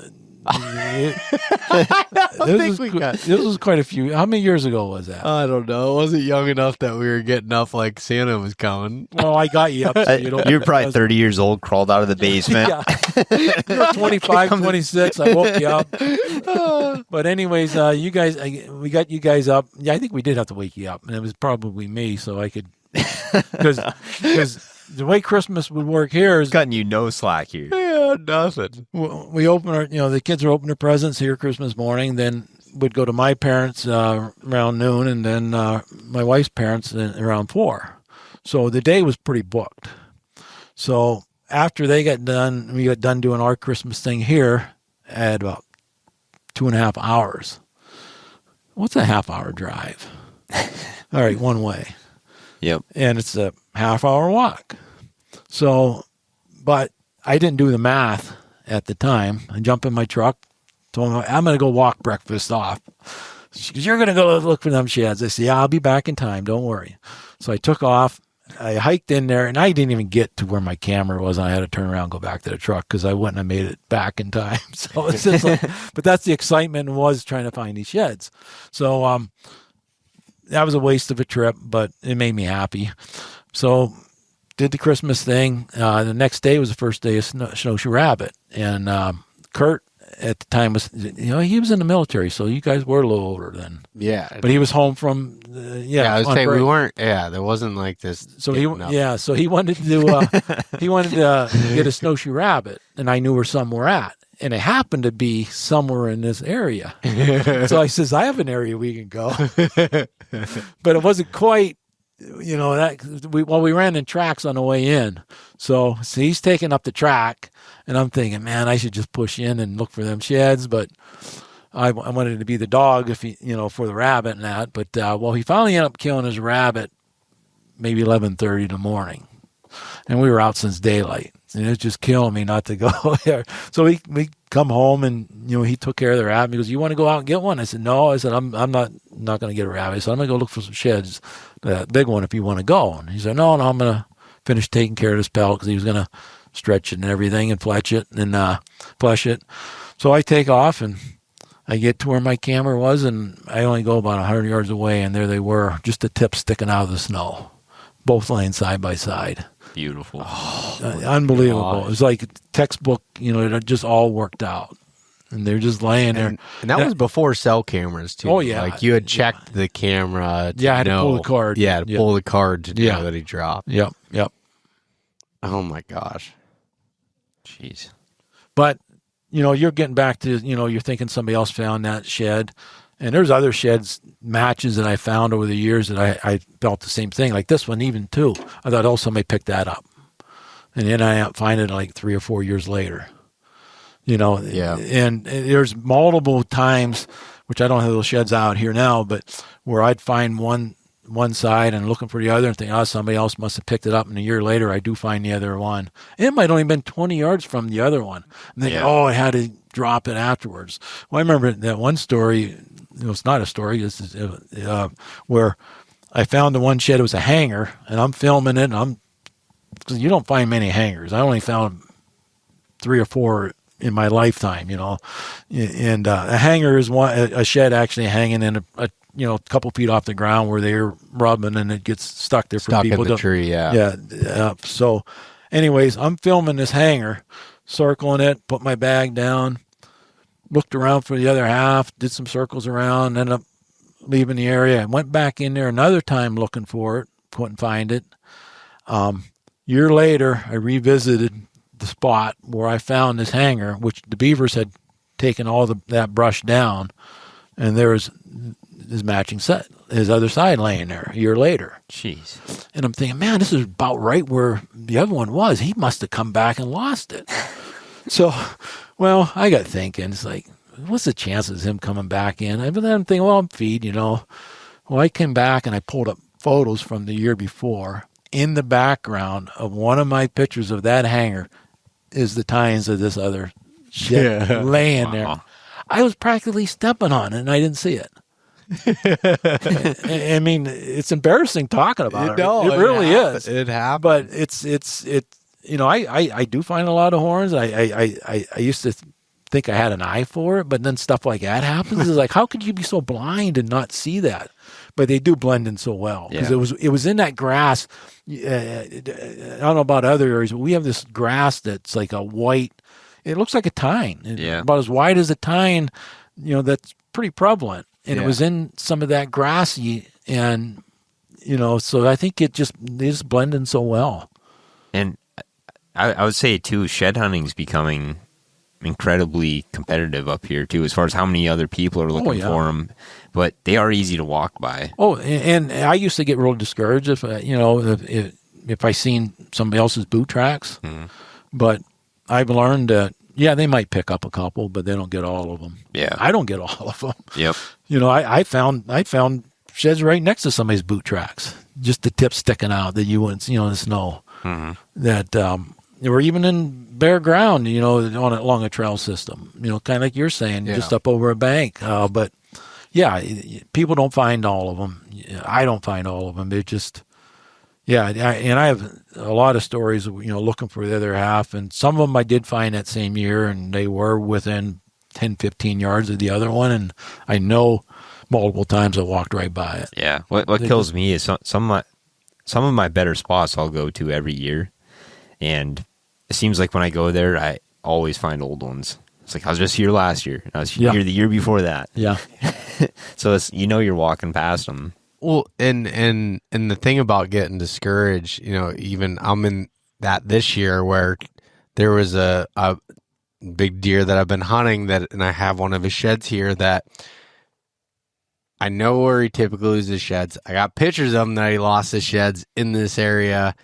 This was quite a few. How many years ago was that? I don't know. It wasn't young enough that we were getting up like Santa was coming. Oh, I got you up. So you were probably 30 years old, crawled out of the basement. You were 25, 26. I woke you up. But anyways, you guys, we got you guys up. Yeah, I think we did have to wake you up, and it was probably me, so I could, because the way Christmas would work here is cutting you no slack here. Yeah, nothing. We open our, the kids are opening their presents here Christmas morning. Then would go to my parents around noon, and then my wife's parents around 4. So the day was pretty booked. So after they got done, we got done doing our Christmas thing here at about 2.5 hours. What's a half-hour drive? All right, one way. Yep. And it's a half-hour walk. So, but I didn't do the math at the time. I jumped in my truck, told him, I'm going to go walk breakfast off. She goes, you're going to go look for them sheds. I said, yeah, I'll be back in time. Don't worry. So I took off. I hiked in there, and I didn't even get to where my camera was. And I had to turn around and go back to the truck because I wouldn't have made it back in time. So it's just like, but that's the excitement was trying to find these sheds. So that was a waste of a trip, but it made me happy. So did the Christmas thing. The next day was the first day of Snowshoe Rabbit. And Kurt at the time was, he was in the military, so you guys were a little older then. Yeah. But he was home from, I was saying we weren't, there wasn't like this. So he wanted to get a Snowshoe Rabbit, and I knew where some were at. And it happened to be somewhere in this area. So I says, I have an area we can go. But it wasn't quite, we ran in tracks on the way in. So he's taking up the track, and I'm thinking, man, I should just push in and look for them sheds. But I wanted to be the dog if for the rabbit and that. But, he finally ended up killing his rabbit maybe 11:30 in the morning. And we were out since daylight. And it was just killing me not to go there. So we come home, and he took care of the rabbit. He goes, you want to go out and get one? I said, no. I said, I'm not going to get a rabbit. I said, I'm going to go look for some sheds, that big one, if you want to go. And he said, no, I'm going to finish taking care of this pelt, because he was going to stretch it and everything and flesh it. So I take off, and I get to where my camera was, and I only go about 100 yards away, and there they were, just the tip sticking out of the snow, both laying side by side. Beautiful. Unbelievable. Gosh. It was like textbook, it just all worked out. And they're just laying there. And that was before cell cameras, too. Oh, yeah. Like, you had checked the camera to I had to pull the card. Yeah, to pull the card to know that he dropped. Yep. Oh, my gosh. Jeez. But, you're getting back to, you're thinking somebody else found that shed. And there's other sheds matches that I found over the years that I felt the same thing. Like this one, even too. I thought, oh, somebody picked that up, and then I find it like 3 or 4 years later. Yeah. And there's multiple times, which I don't have those sheds out here now, but where I'd find one side and looking for the other and think, oh, somebody else must have picked it up. And a year later, I do find the other one. It might only been 20 yards from the other one. And then, I had to drop it afterwards. Well, I remember that one story. It's not a story. This is where I found the one shed. It was a hanger, and I'm filming it. Because you don't find many hangers. I only found 3 or 4 in my lifetime. And a hanger is a shed actually hanging in a couple feet off the ground where they're rubbing, and it gets stuck there for people in the tree. So, anyways, I'm filming this hanger, circling it, put my bag down. Looked around for the other half, did some circles around, ended up leaving the area. I went back in there another time looking for it, couldn't find it. Year later, I revisited the spot where I found this hanger, which the beavers had taken all that brush down, and there was his matching set, his other side laying there a year later. Jeez. And I'm thinking, man, this is about right where the other one was. He must have come back and lost it. So, well, I got thinking, it's like, what's the chances of him coming back in? But then I'm thinking, well, I'm feed, Well, I came back and I pulled up photos from the year before. In the background of one of my pictures of that hanger is the tines of this other shit laying there. I was practically stepping on it and I didn't see it. I mean, it's embarrassing talking about it. It really is. It happened. But it's I do find a lot of horns. I used to think I had an eye for it, but then stuff like that happens. It's like, how could you be so blind and not see that? But they do blend in so well because it was in that grass. I don't know about other areas, but we have this grass that's like a white. It looks like a tine. About as wide as a tine. That's pretty prevalent, and it was in some of that grassy, and so I think they just blend in so well. And I would say too, shed hunting is becoming incredibly competitive up here too, as far as how many other people are looking for them. But they are easy to walk by. Oh, and I used to get real discouraged if if I seen somebody else's boot tracks. But I've learned that they might pick up a couple, but they don't get all of them. I don't get all of them. Yep. I found sheds right next to somebody's boot tracks, just the tip sticking out that you wouldn't, in the snow. That or even in bare ground, along a trail system, kind of like you're saying, just up over a bank. But people don't find all of them. I don't find all of them. They're just, and I have a lot of stories of, looking for the other half, and some of them I did find that same year, and they were within 10, 15 yards of the other one, and I know multiple times I walked right by it. Yeah. What kills me is some of my better spots I'll go to every year, and it seems like when I go there, I always find old ones. It's like, I was just here last year. I was here the year before that. Yeah. So it's, you're walking past them. Well, and the thing about getting discouraged, even I'm in that this year where there was a big deer that I've been hunting and I have one of his sheds here that I know where he typically loses his sheds. I got pictures of him that he lost his sheds in this area.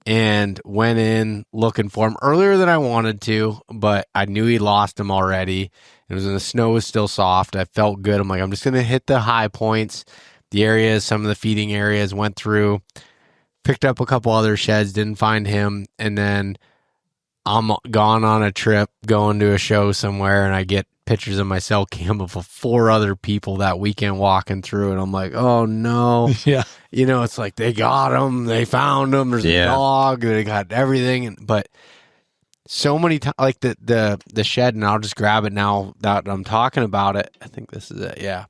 And went in looking for him earlier than I wanted to, but I knew he lost him already. It was when the snow was still soft. I felt good. I'm like, I'm just going to hit the high points, the areas, some of the feeding areas, went through, picked up a couple other sheds, didn't find him. And then I'm gone on a trip, going to a show somewhere, and I get pictures of my cell cam of 4 other people that weekend walking through, and I'm like, oh no. It's like they got him, they found him, there's a dog, they got everything. But so many times, like the shed, and I'll just grab it now that I'm talking about it. I think this is it.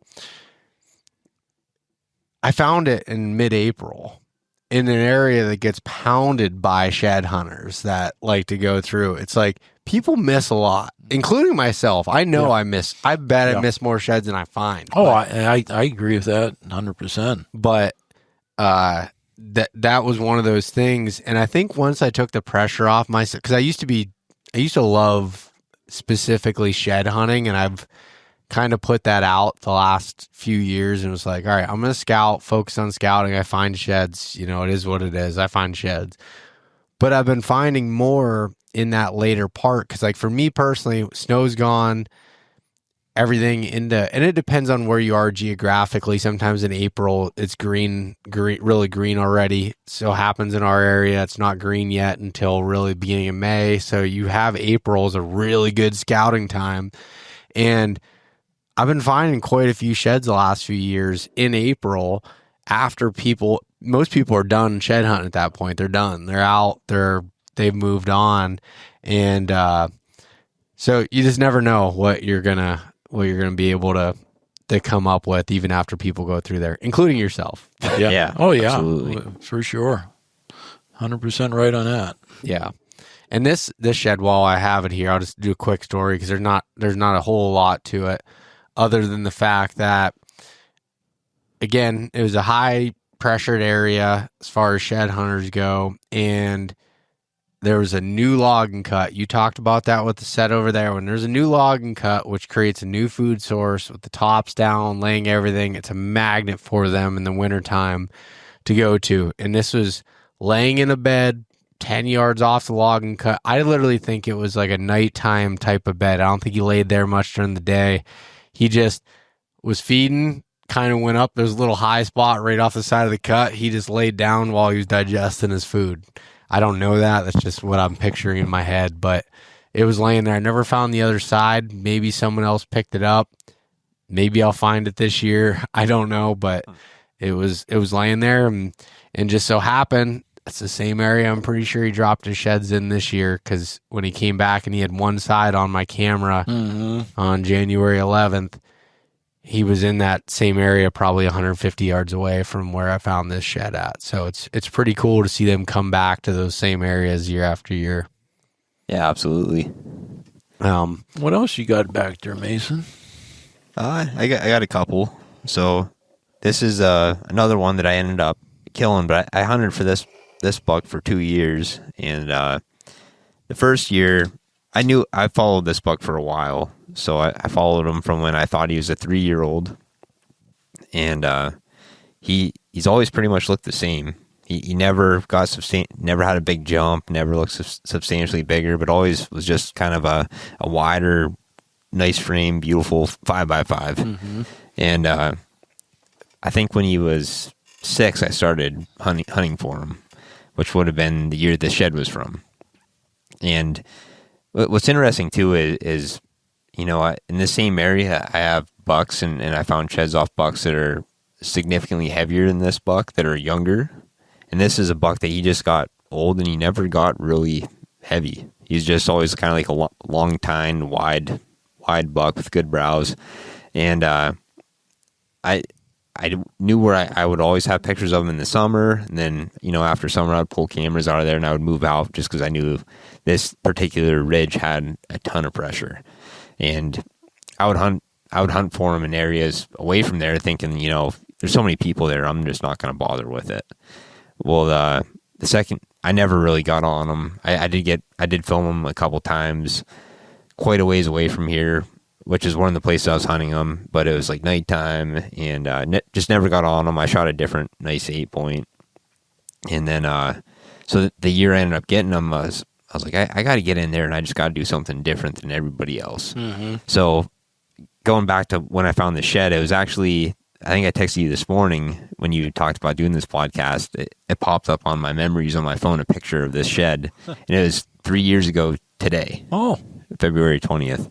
I found it in mid-April in an area that gets pounded by shed hunters that like to go through. It's like people miss a lot, including myself. I know I miss. I bet I miss more sheds than I find. Oh, I agree with that 100%. But that was one of those things, and I think once I took the pressure off myself, because I used to love specifically shed hunting, and I've kind of put that out the last few years and was like, all right, I'm going to scout, focus on scouting. I find sheds, it is what it is. I find sheds. But I've been finding more in that later part. Cause like for me personally, snow's gone, everything and it depends on where you are geographically. Sometimes in April, it's green, really green already. So happens in our area. It's not green yet until really beginning of May. So you have April as a really good scouting time. And I've been finding quite a few sheds the last few years in April after most people are done shed hunting at that point. They're done. They're out. They've moved on. And so you just never know what you're gonna be able to come up with even after people go through there, including yourself. Yeah. Oh yeah, absolutely. for sure. 100% right on that. Yeah. And this shed, while I have it here, I'll just do a quick story because there's not a whole lot to it other than the fact that, again, it was a high pressured area as far as shed hunters go. And there was a new logging cut. You talked about that with the set over there. When there's a new logging cut, which creates a new food source with the tops down, laying everything, it's a magnet for them in the wintertime to go to. And this was laying in a bed 10 yards off the logging cut. I literally think it was like a nighttime type of bed. I don't think he laid there much during the day. He just was feeding, kind of went up. There's a little high spot right off the side of the cut. He just laid down while he was digesting his food. I don't know that. That's just what I'm picturing in my head, but it was laying there. I never found the other side. Maybe someone else picked it up. Maybe I'll find it this year. I don't know, but it was laying there and just so happened it's the same area I'm pretty sure he dropped his sheds in this year, because when he came back and he had one side on my camera on January 11th, he was in that same area probably 150 yards away from where I found this shed at. So it's pretty cool to see them come back to those same areas year after year. Yeah, absolutely. What else you got back there, Mason? I got a couple. So this is another one that I ended up killing, but I hunted for this buck for 2 years, and the first year I followed this buck for a while. So I followed him from when I thought he was a 3-year-old, and he's always pretty much looked the same. He never got never had a big jump, never looked substantially bigger, but always was just kind of a wider, nice frame, beautiful 5x5. Mm-hmm. And I think when he was 6, I started hunting for him, which would have been the year the shed was from. And what's interesting too is in the same area I have bucks, and I found sheds off bucks that are significantly heavier than this buck that are younger. And this is a buck that he just got old and he never got really heavy. He's just always kind of like a long tined, wide buck with good brows. And I knew where I would always have pictures of him in the summer. And then, after summer, I'd pull cameras out of there and I would move out just because I knew this particular ridge had a ton of pressure. And I would hunt for him in areas away from there thinking, there's so many people there, I'm just not going to bother with it. Well, the second, I never really got on him. I did film him a couple times quite a ways away from here, which is one of the places I was hunting them, but it was like nighttime, and just never got on them. I shot a different nice 8-point, and then so the year I ended up getting them, I was like, I got to get in there, and I just got to do something different than everybody else. Mm-hmm. So going back to when I found the shed, it was actually, I think I texted you this morning when you talked about doing this podcast. It popped up on my memories on my phone, a picture of this shed, and it was 3 years ago today. Oh, February 20th.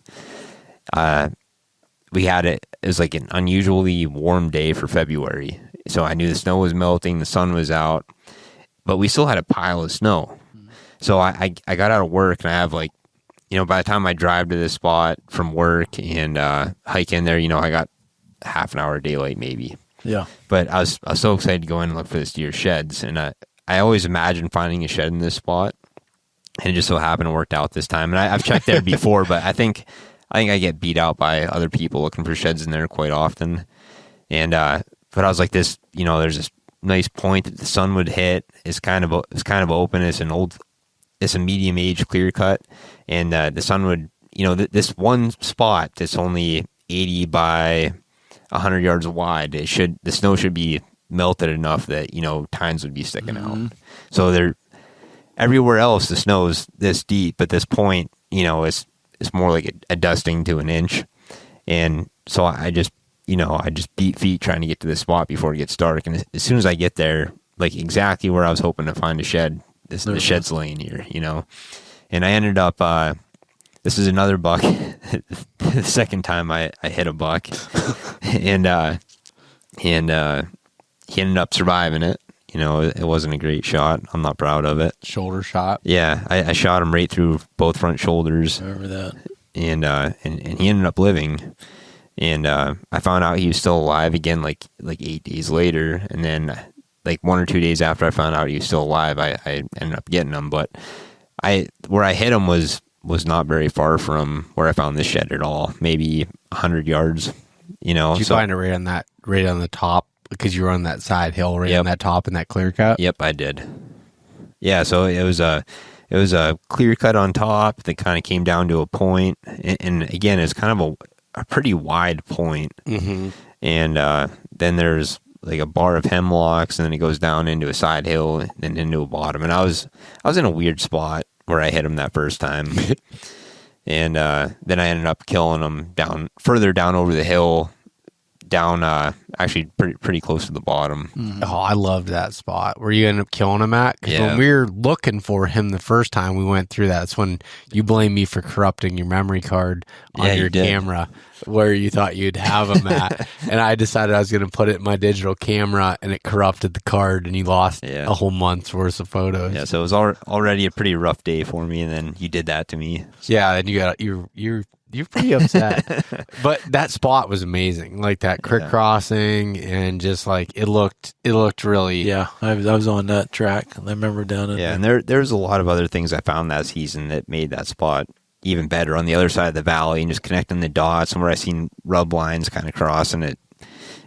We had it was like an unusually warm day for February. So I knew the snow was melting, the sun was out, but we still had a pile of snow. So I got out of work, and I have by the time I drive to this spot from work and hike in there, I got half an hour daylight maybe. Yeah. But I was so excited to go in and look for this deer sheds. And I always imagined finding a shed in this spot. And it just so happened it worked out this time. And I've checked there before, but I think I get beat out by other people looking for sheds in there quite often. And but I was like, this, there's this nice point that the sun would hit. It's kind of open. It's a medium age clear cut, and the sun would, this one spot that's only 80 by 100 yards wide. The snow should be melted enough that, tines would be sticking out. So everywhere else the snow is this deep, but this point, it's more like a dusting to an inch. And so I just beat feet trying to get to this spot before it gets dark. And as soon as I get there, like exactly where I was hoping to find a shed, the shed's laying here, And I ended up, this is another buck, the second time I hit a buck. and he ended up surviving it. It wasn't a great shot. I'm not proud of it. Shoulder shot. Yeah, I shot him right through both front shoulders. I remember that. And he ended up living. And I found out he was still alive again like 8 days later. And then like 1 or 2 days after I found out he was still alive, I ended up getting him. But where I hit him was not very far from where I found this shed at all. Maybe 100 yards. Did you find it right on the top? Because you were on that side hill on that top in that clear cut? Yep, I did. Yeah, so it was a clear cut on top that kind of came down to a point. And again, it's kind of a pretty wide point. Mm-hmm. And then there's like a bar of hemlocks, and then it goes down into a side hill and then into a bottom. And I was in a weird spot where I hit him that first time. And then I ended up killing him further down over the hill, down actually pretty close to the bottom. Mm-hmm. Oh, I loved that spot. Where you ended up killing him at? Because when we were looking for him the first time we went through that, that's when you blamed me for corrupting your memory card on your camera where you thought you'd have him at. And I decided I was going to put it in my digital camera, and it corrupted the card, and you lost a whole month's worth of photos. Yeah, so it was already a pretty rough day for me, and then you did that to me. Yeah, and you're pretty upset. But that spot was amazing. Like that creek crossing, and just like it looked really. Yeah, I was on that track. I remember down in Yeah, and there's a lot of other things I found that season that made that spot even better on the other side of the valley, and just connecting the dots, and where I seen rub lines kind of cross, and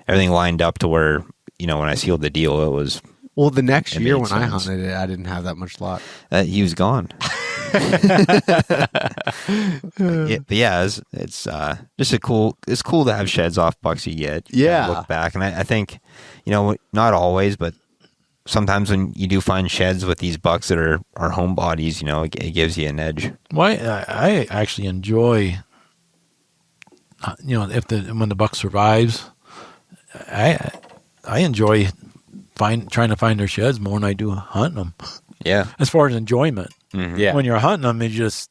everything lined up to where, when I sealed the deal, it was. Well, the next year when I hunted it, I didn't have that much luck. He was gone. But yeah, it's just it's cool to have sheds off bucks you get. Yeah. Look back, and I think, not always, but sometimes when you do find sheds with these bucks that are home bodies, it gives you an edge. Well, I actually enjoy, when the buck survives, I enjoy trying to find their sheds more than I do hunting them. Yeah. As far as enjoyment. Mm-hmm. Yeah. When you're hunting them, it's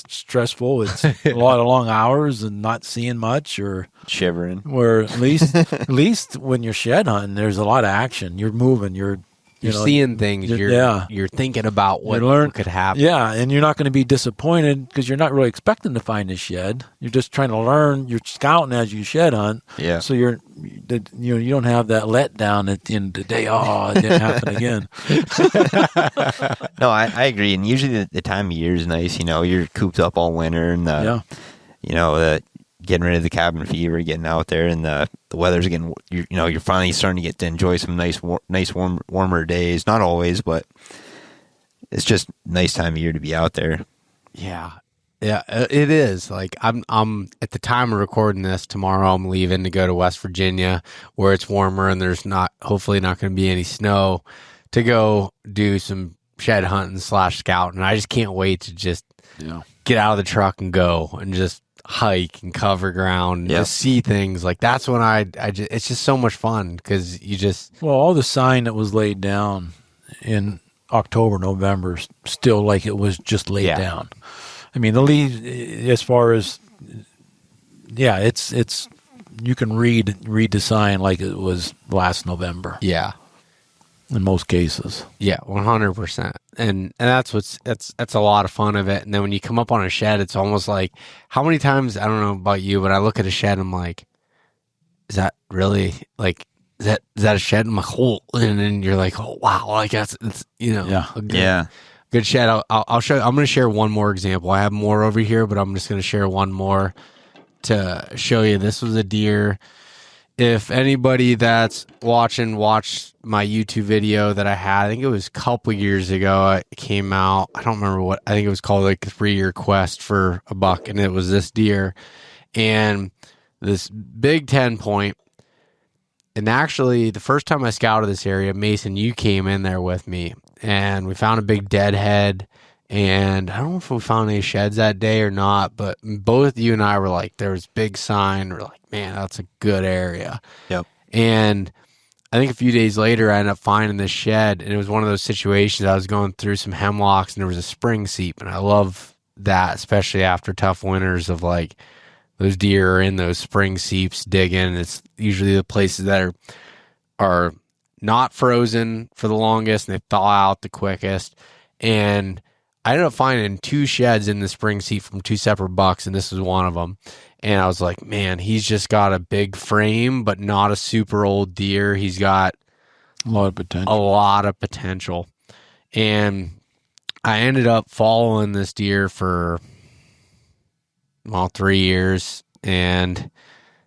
stressful. It's a lot of long hours and not seeing much, or shivering. Where at least when you're shed hunting, there's a lot of action. You're moving. You're seeing things. You're thinking about what could happen. Yeah, and you're not going to be disappointed because you're not really expecting to find a shed. You're just trying to learn. You're scouting as you shed hunt. Yeah. So you don't have that letdown at the end of the day. Oh, it didn't happen again. No, I agree. And usually the time of year is nice. You're cooped up all winter, and the getting rid of the cabin fever, getting out there, and the weather's getting. You're finally starting to get to enjoy some nice warmer days. Not always, but it's just nice time of year to be out there. Yeah, it is. Like I'm at the time of recording this tomorrow. I'm leaving to go to West Virginia, where it's warmer and there's hopefully not going to be any snow, to go do some shed hunting / scouting. I just can't wait to just get out of the truck and go and just hike and cover ground and just see things. Like that's when it's just so much fun, because you just all the sign that was laid down in October, November, still like it was just laid down. I mean, the leaves, as far as it's you can read the sign like it was last November. Yeah. In most cases. Yeah, 100%. And that's a lot of fun of it. And then when you come up on a shed, it's almost like, how many times, I don't know about you, but I look at a shed, I'm like, is that really, like, is that a shed? I'm like, oh, and then you're like, oh, wow, like it's a good shed. I'll show, I'm going to share one more example. I have more over here, but I'm just going to share one more to show you. This was a deer. If anybody that's watched my YouTube video that I had, I think it was a couple years ago, it came out. I don't remember what, I think it was called like a 3-year quest for a buck, and it was this deer. And this big 10-point. And actually, the first time I scouted this area, Mason, you came in there with me, and we found a big deadhead. And I don't know if we found any sheds that day or not, but both you and I were like, there was big sign. We're like, man, that's a good area. Yep. And I think a few days later, I ended up finding this shed, and it was one of those situations. I was going through some hemlocks, and there was a spring seep, and I love that, especially after tough winters of like those deer are in those spring seeps digging. It's usually the places that are not frozen for the longest, and they thaw out the quickest. And I ended up finding 2 sheds in the spring seep from 2 separate bucks, and this was one of them. And I was like, man, he's just got a big frame, but not a super old deer. He's got a lot of potential. And I ended up following this deer for, 3 years. And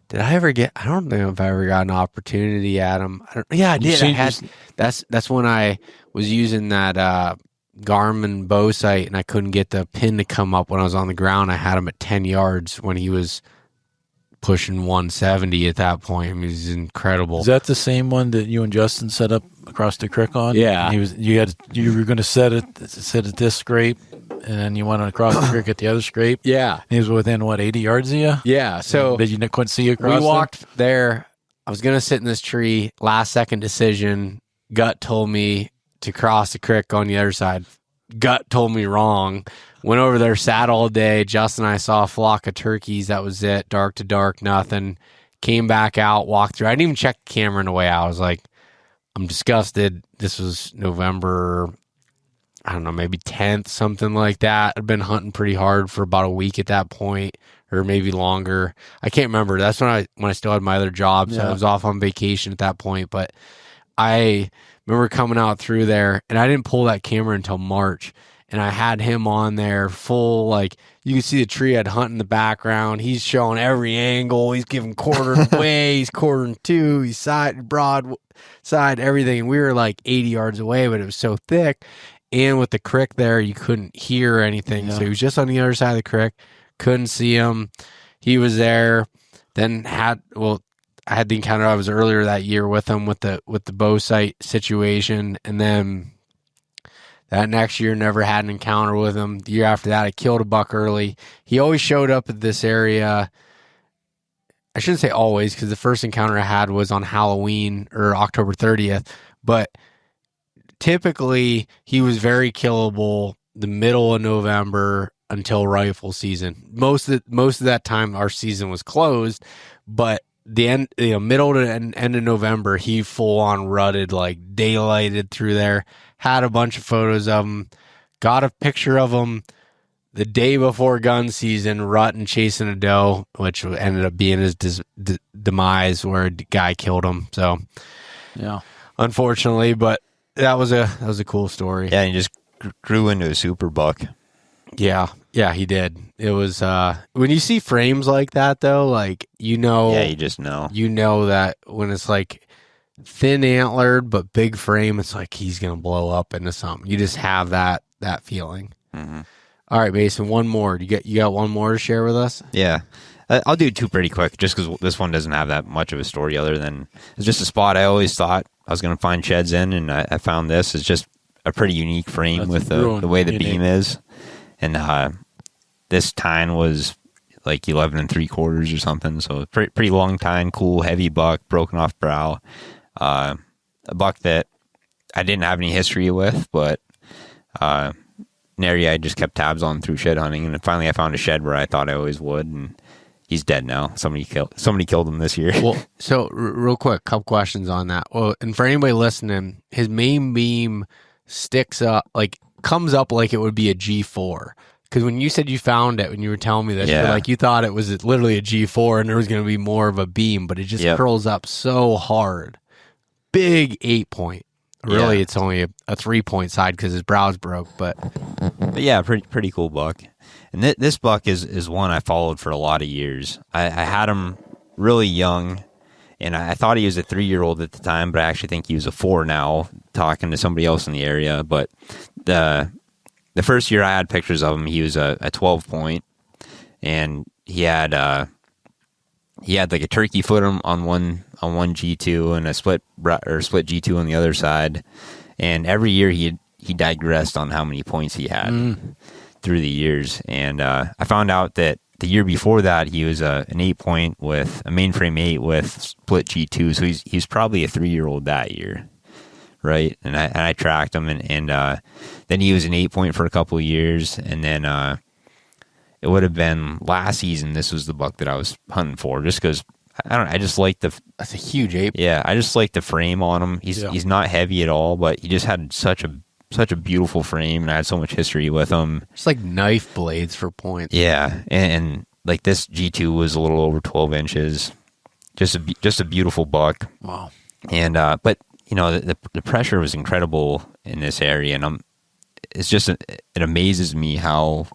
did I ever I don't know if I ever got an opportunity at him. I did. That's when I was using that Garmin bow sight, and I couldn't get the pin to come up when I was on the ground. I had him at 10 yards when he was pushing 170 at that point. I mean, he was incredible. Is that the same one that you and Justin set up across the creek on? Yeah. You were going to set it at this scrape, and then you went across the creek at the other scrape. Yeah. He was within 80 yards of you? Yeah. So that you couldn't see across. We walked there. I was going to sit in this tree. Last second decision. Gut told me to cross the creek on the other side. Gut told me wrong. Went over there, sat all day. Justin and I saw a flock of turkeys. That was it. Dark to dark, nothing. Came back out, walked through. I didn't even check the camera in a way. I was like, I'm disgusted. This was November, I don't know, maybe 10th, something like that. I'd been hunting pretty hard for about a week at that point, or maybe longer. I can't remember. That's when I still had my other job, so I was off on vacation at that point. But I remember coming out through there, and I didn't pull that camera until March, and I had him on there full, like, you can see the tree I'd hunt in the background. He's showing every angle. He's giving quarter away. He's quartering 2. He's side, broad side, everything. And we were like 80 yards away, but it was so thick. And with the creek there, you couldn't hear anything. Yeah. So he was just on the other side of the creek. Couldn't see him. He was there. Then I had the encounter I was earlier that year with him with the bow sight situation, and then that next year never had an encounter with him. The year after that, I killed a buck early. He always showed up at this area. I shouldn't say always, because the first encounter I had was on Halloween or October 30th, but typically he was very killable the middle of November until rifle season. Most of that time our season was closed, but the middle to end of November, he full on rutted, like daylighted through there. Had a bunch of photos of him. Got a picture of him the day before gun season, rutting, chasing a doe, which ended up being his demise, where a guy killed him. So, yeah, unfortunately, but that was a cool story. Yeah, he just grew into a super buck. Yeah, he did. It was when you see frames like that, though, like, you just know. You know that when it's like thin antlered but big frame, it's like he's gonna blow up into something. You just have that feeling. Mm-hmm. All right, Mason, one more. You got one more to share with us? Yeah, I'll do 2 pretty quick, just because this one doesn't have that much of a story, other than it's just a spot I always thought I was gonna find sheds in, and I found this. It's just a pretty unique frame. That's with the way the beam is, and this tine was like 11 3/4 or something, so pretty long tine, cool, heavy buck, broken off brow. A buck that I didn't have any history with, but an area I just kept tabs on through shed hunting, and finally I found a shed where I thought I always would, and he's dead now. Somebody killed him this year. Well, so real quick, couple questions on that. Well, and for anybody listening, his main beam comes up like it would be a G4. Because when you said you found it, when you were telling me this, you thought it was literally a G4 and there was going to be more of a beam, but it just curls up so hard. Big 8-point. Really, it's only a 3-point side because his brow's broke, but yeah, pretty cool buck. And this buck is one I followed for a lot of years. I had him really young, and I thought he was a 3-year-old at the time, but I actually think he was a 4 now, talking to somebody else in the area. But the first year I had pictures of him, he was a 12-point, and he had he had like a turkey foot on one G2 and a split G2 on the other side. And every year he digressed on how many points he had through the years. And I found out that the year before that, he was an 8-point with a mainframe 8 with split G2. So he's probably a 3-year-old that year, right? And I tracked him, and then he was an 8-point for a couple of years, and then it would have been last season. This was the buck that I was hunting for, just because I just like the. That's a huge 8. Yeah, I just like the frame on him. He's not heavy at all, but he just had such a beautiful frame, and I had so much history with him. It's like knife blades for points. Yeah, and like this G2 was a little over 12 inches. Just a beautiful buck. Wow. And but you know the pressure was incredible in this area, and it amazes me how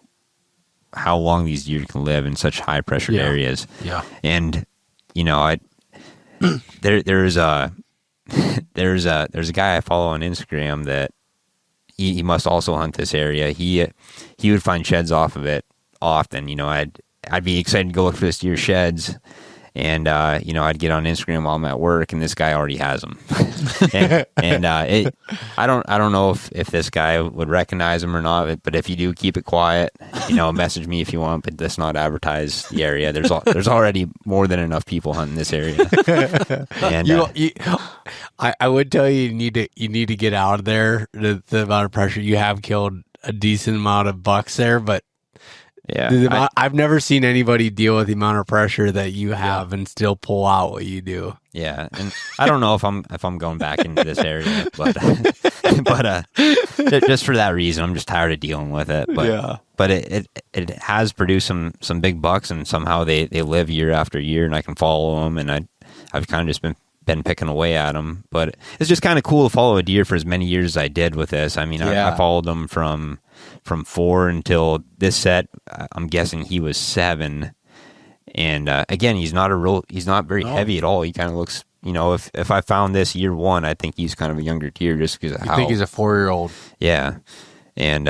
long these deer can live in such high pressured areas. Yeah. And you know there's a guy I follow on Instagram that he must also hunt this area. He would find sheds off of it often. You know, I'd be excited to go look for this deer sheds, and you know, I'd get on Instagram while I'm at work, and this guy already has them. and I don't know if this guy would recognize him or not, but if you do, keep it quiet. You know, message me if you want, but let's not advertise the area. There's already more than enough people hunting this area. And I would tell you need to get out of there. The amount of pressure you have killed a decent amount of bucks there, but yeah, I've never seen anybody deal with the amount of pressure that you have and still pull out what you do. Yeah, and I don't know if I'm going back into this area, but just for that reason, I'm just tired of dealing with it. But it has produced some big bucks, and somehow they live year after year, and I can follow them, and I've kind of just been picking away at them. But it's just kind of cool to follow a deer for as many years as I did with this. I mean, I followed them from 4 until this set. I'm guessing he was 7. And again, he's not very heavy at all. He kind of looks, you know, if I found this year 1, I think he's kind of a younger deer just because of how. I think he's a 4-year-old. Yeah. And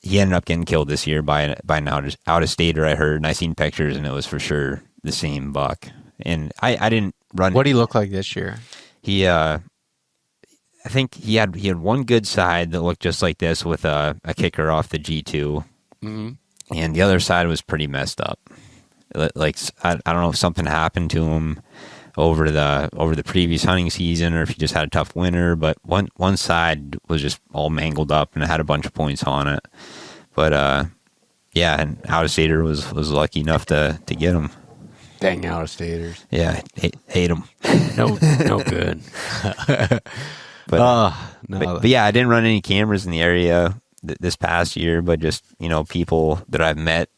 he ended up getting killed this year by an out of stater, I heard, and I seen pictures, and it was for sure the same buck. And I didn't run. What did he look like this year? He I think he had one good side that looked just like this with a kicker off the G2, and the other side was pretty messed up. Like I don't know if something happened to him over the previous hunting season, or if he just had a tough winter. But one side was just all mangled up, and it had a bunch of points on it. But yeah, and out of stater was lucky enough to get him. Dang out of staters. Yeah, hate him. No good. But yeah, I didn't run any cameras in the area this past year, but just, you know, people that I've met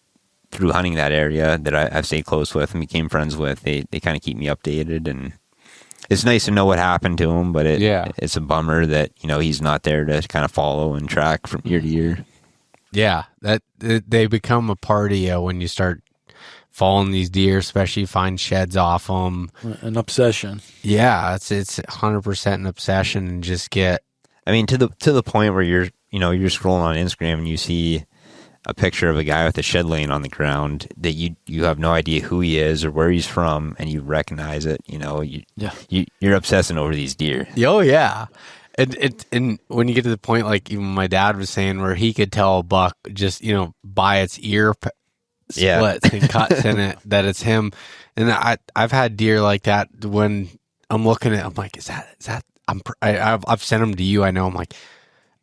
through hunting that area that I've stayed close with and became friends with, they kind of keep me updated, and it's nice to know what happened to him, but it's a bummer that, you know, he's not there to kind of follow and track from year to year. Yeah, that they become a party when you start following these deer, especially find sheds off them. An obsession. Yeah, it's 100% an obsession, and just get. I mean, to the point where you're scrolling on Instagram and you see a picture of a guy with a shed laying on the ground that you have no idea who he is or where he's from, and you recognize it. You know, you're obsessing over these deer. Oh yeah. And when you get to the point, like even my dad was saying, where he could tell a buck just, you know, by its ear splits and cuts in it that it's him. And I've had deer like that when I'm looking at, I'm like, is that I've sent them to you. I know. I'm like,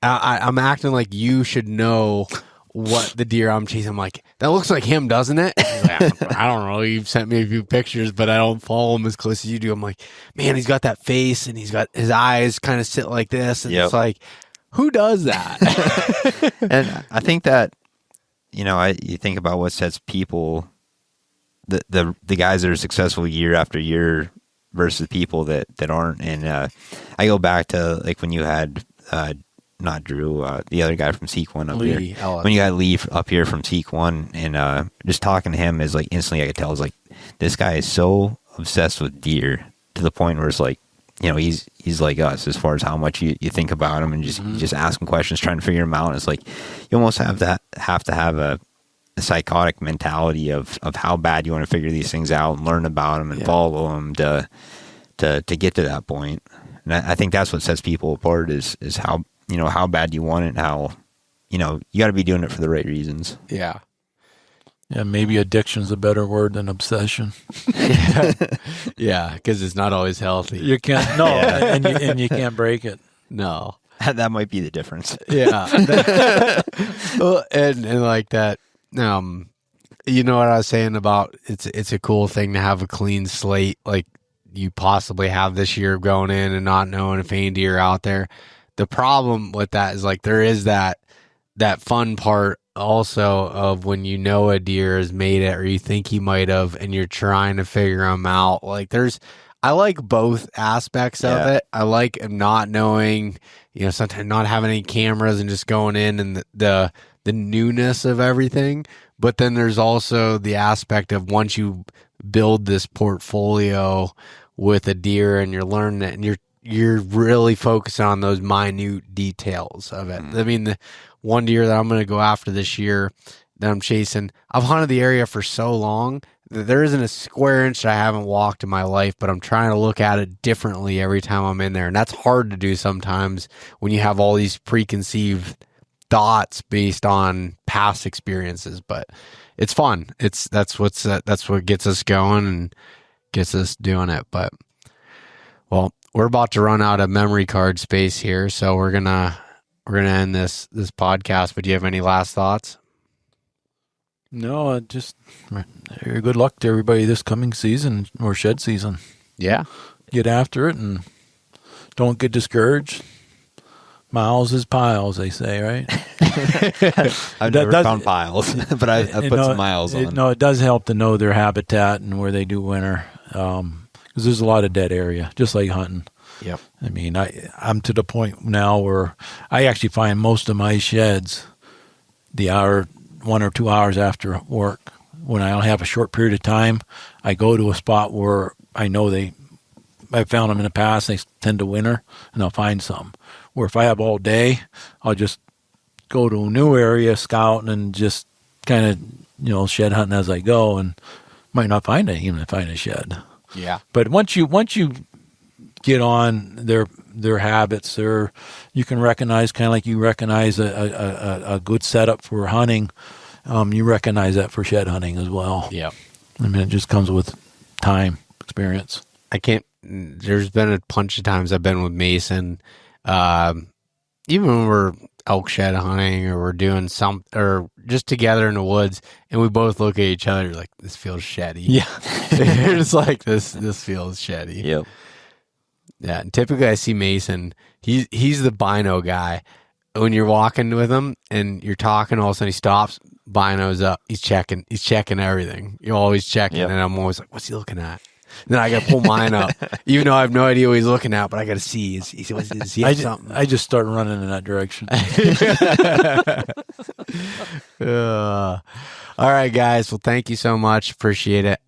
I'm acting like you should know what the deer I'm chasing. I'm like, that looks like him, doesn't it? Like, I don't know. You've sent me a few pictures, but I don't follow him as close as you do. I'm like, man, he's got that face, and he's got his eyes kind of sit like this. And it's like, who does that? And I think that, you know, you think about what sets people, the guys that are successful year after year versus people that aren't. And I go back to like when you had not Drew, the other guy from Seek One up here. When you had Lee up here from Seek One, and just talking to him is like instantly I could tell, it's like this guy is so obsessed with deer to the point where it's like, you know, he's like us as far as how much you think about him, and you just ask him questions, trying to figure him out. And it's like you almost have to have psychotic mentality of how bad you want to figure these things out and learn about them and follow them to get to that point. And I think that's what sets people apart is how, how bad you want it and how, you got to be doing it for the right reasons. Yeah. Yeah, maybe addiction's a better word than obsession. Yeah, because it's not always healthy. You can't, and you can't break it. No. That might be the difference. Yeah. Well, and like that, you know what I was saying about it's a cool thing to have a clean slate like you possibly have this year going in and not knowing if any deer are out there. The problem with that is like there is that fun part also of when you know a deer has made it or you think he might have and you're trying to figure them out. Like I like both aspects of it. I like not knowing, sometimes not having any cameras and just going in and the newness of everything. But then there's also the aspect of once you build this portfolio with a deer and you're learning it and you're really focusing on those minute details of it. I mean, the one deer that I'm going to go after this year that I'm chasing, I've hunted the area for so long that there isn't a square inch that I haven't walked in my life, but I'm trying to look at it differently every time I'm in there. And that's hard to do sometimes when you have all these preconceived thoughts based on past experiences, but it's fun. That's what gets us going and gets us doing it. But well, we're about to run out of memory card space here, so we're gonna end this podcast. But do you have any last thoughts? No, just good luck to everybody this coming season or shed season. Yeah, get after it and don't get discouraged. Miles is piles, they say, right? I've never found piles, but I put some miles on. No, it does help to know their habitat and where they do winter, because there's a lot of dead area, just like hunting. Yep. I mean, I'm to the point now where I actually find most of my sheds the hour, 1 or 2 hours after work. When I have a short period of time, I go to a spot where I know I found them in the past. They tend to winter, and I'll find some. Where if I have all day, I'll just go to a new area, scout, and just kind of, shed hunting as I go, and might not find it, even if I find a shed. Yeah. But once you get on their habits, you can recognize, kind of like you recognize a good setup for hunting. You recognize that for shed hunting as well. Yeah. I mean, it just comes with time, experience. There's been a bunch of times I've been with Mason, even when we're elk shed hunting or we're doing or just together in the woods, and we both look at each other like, this feels sheddy. Yeah. It's like, this feels sheddy. Yep. Yeah. And typically I see Mason, he's the bino guy. When you're walking with him and you're talking, all of a sudden he stops, bino's up. He's checking everything. You're always checking. Yep. And I'm always like, what's he looking at? Then I got to pull mine up, even though I have no idea what he's looking at, but I got to see. Is he have something? I just start running in that direction. All right, guys. Well, thank you so much. Appreciate it.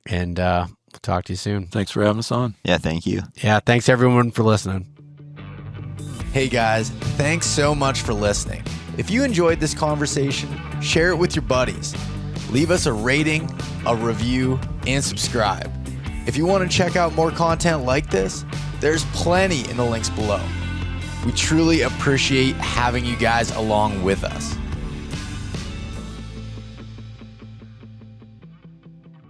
And we'll talk to you soon. Thanks for having us on. Yeah, thank you. Yeah, thanks everyone for listening. Hey guys, thanks so much for listening. If you enjoyed this conversation, share it with your buddies. Leave us a rating, a review, and subscribe. If you want to check out more content like this, there's plenty in the links below. We truly appreciate having you guys along with us.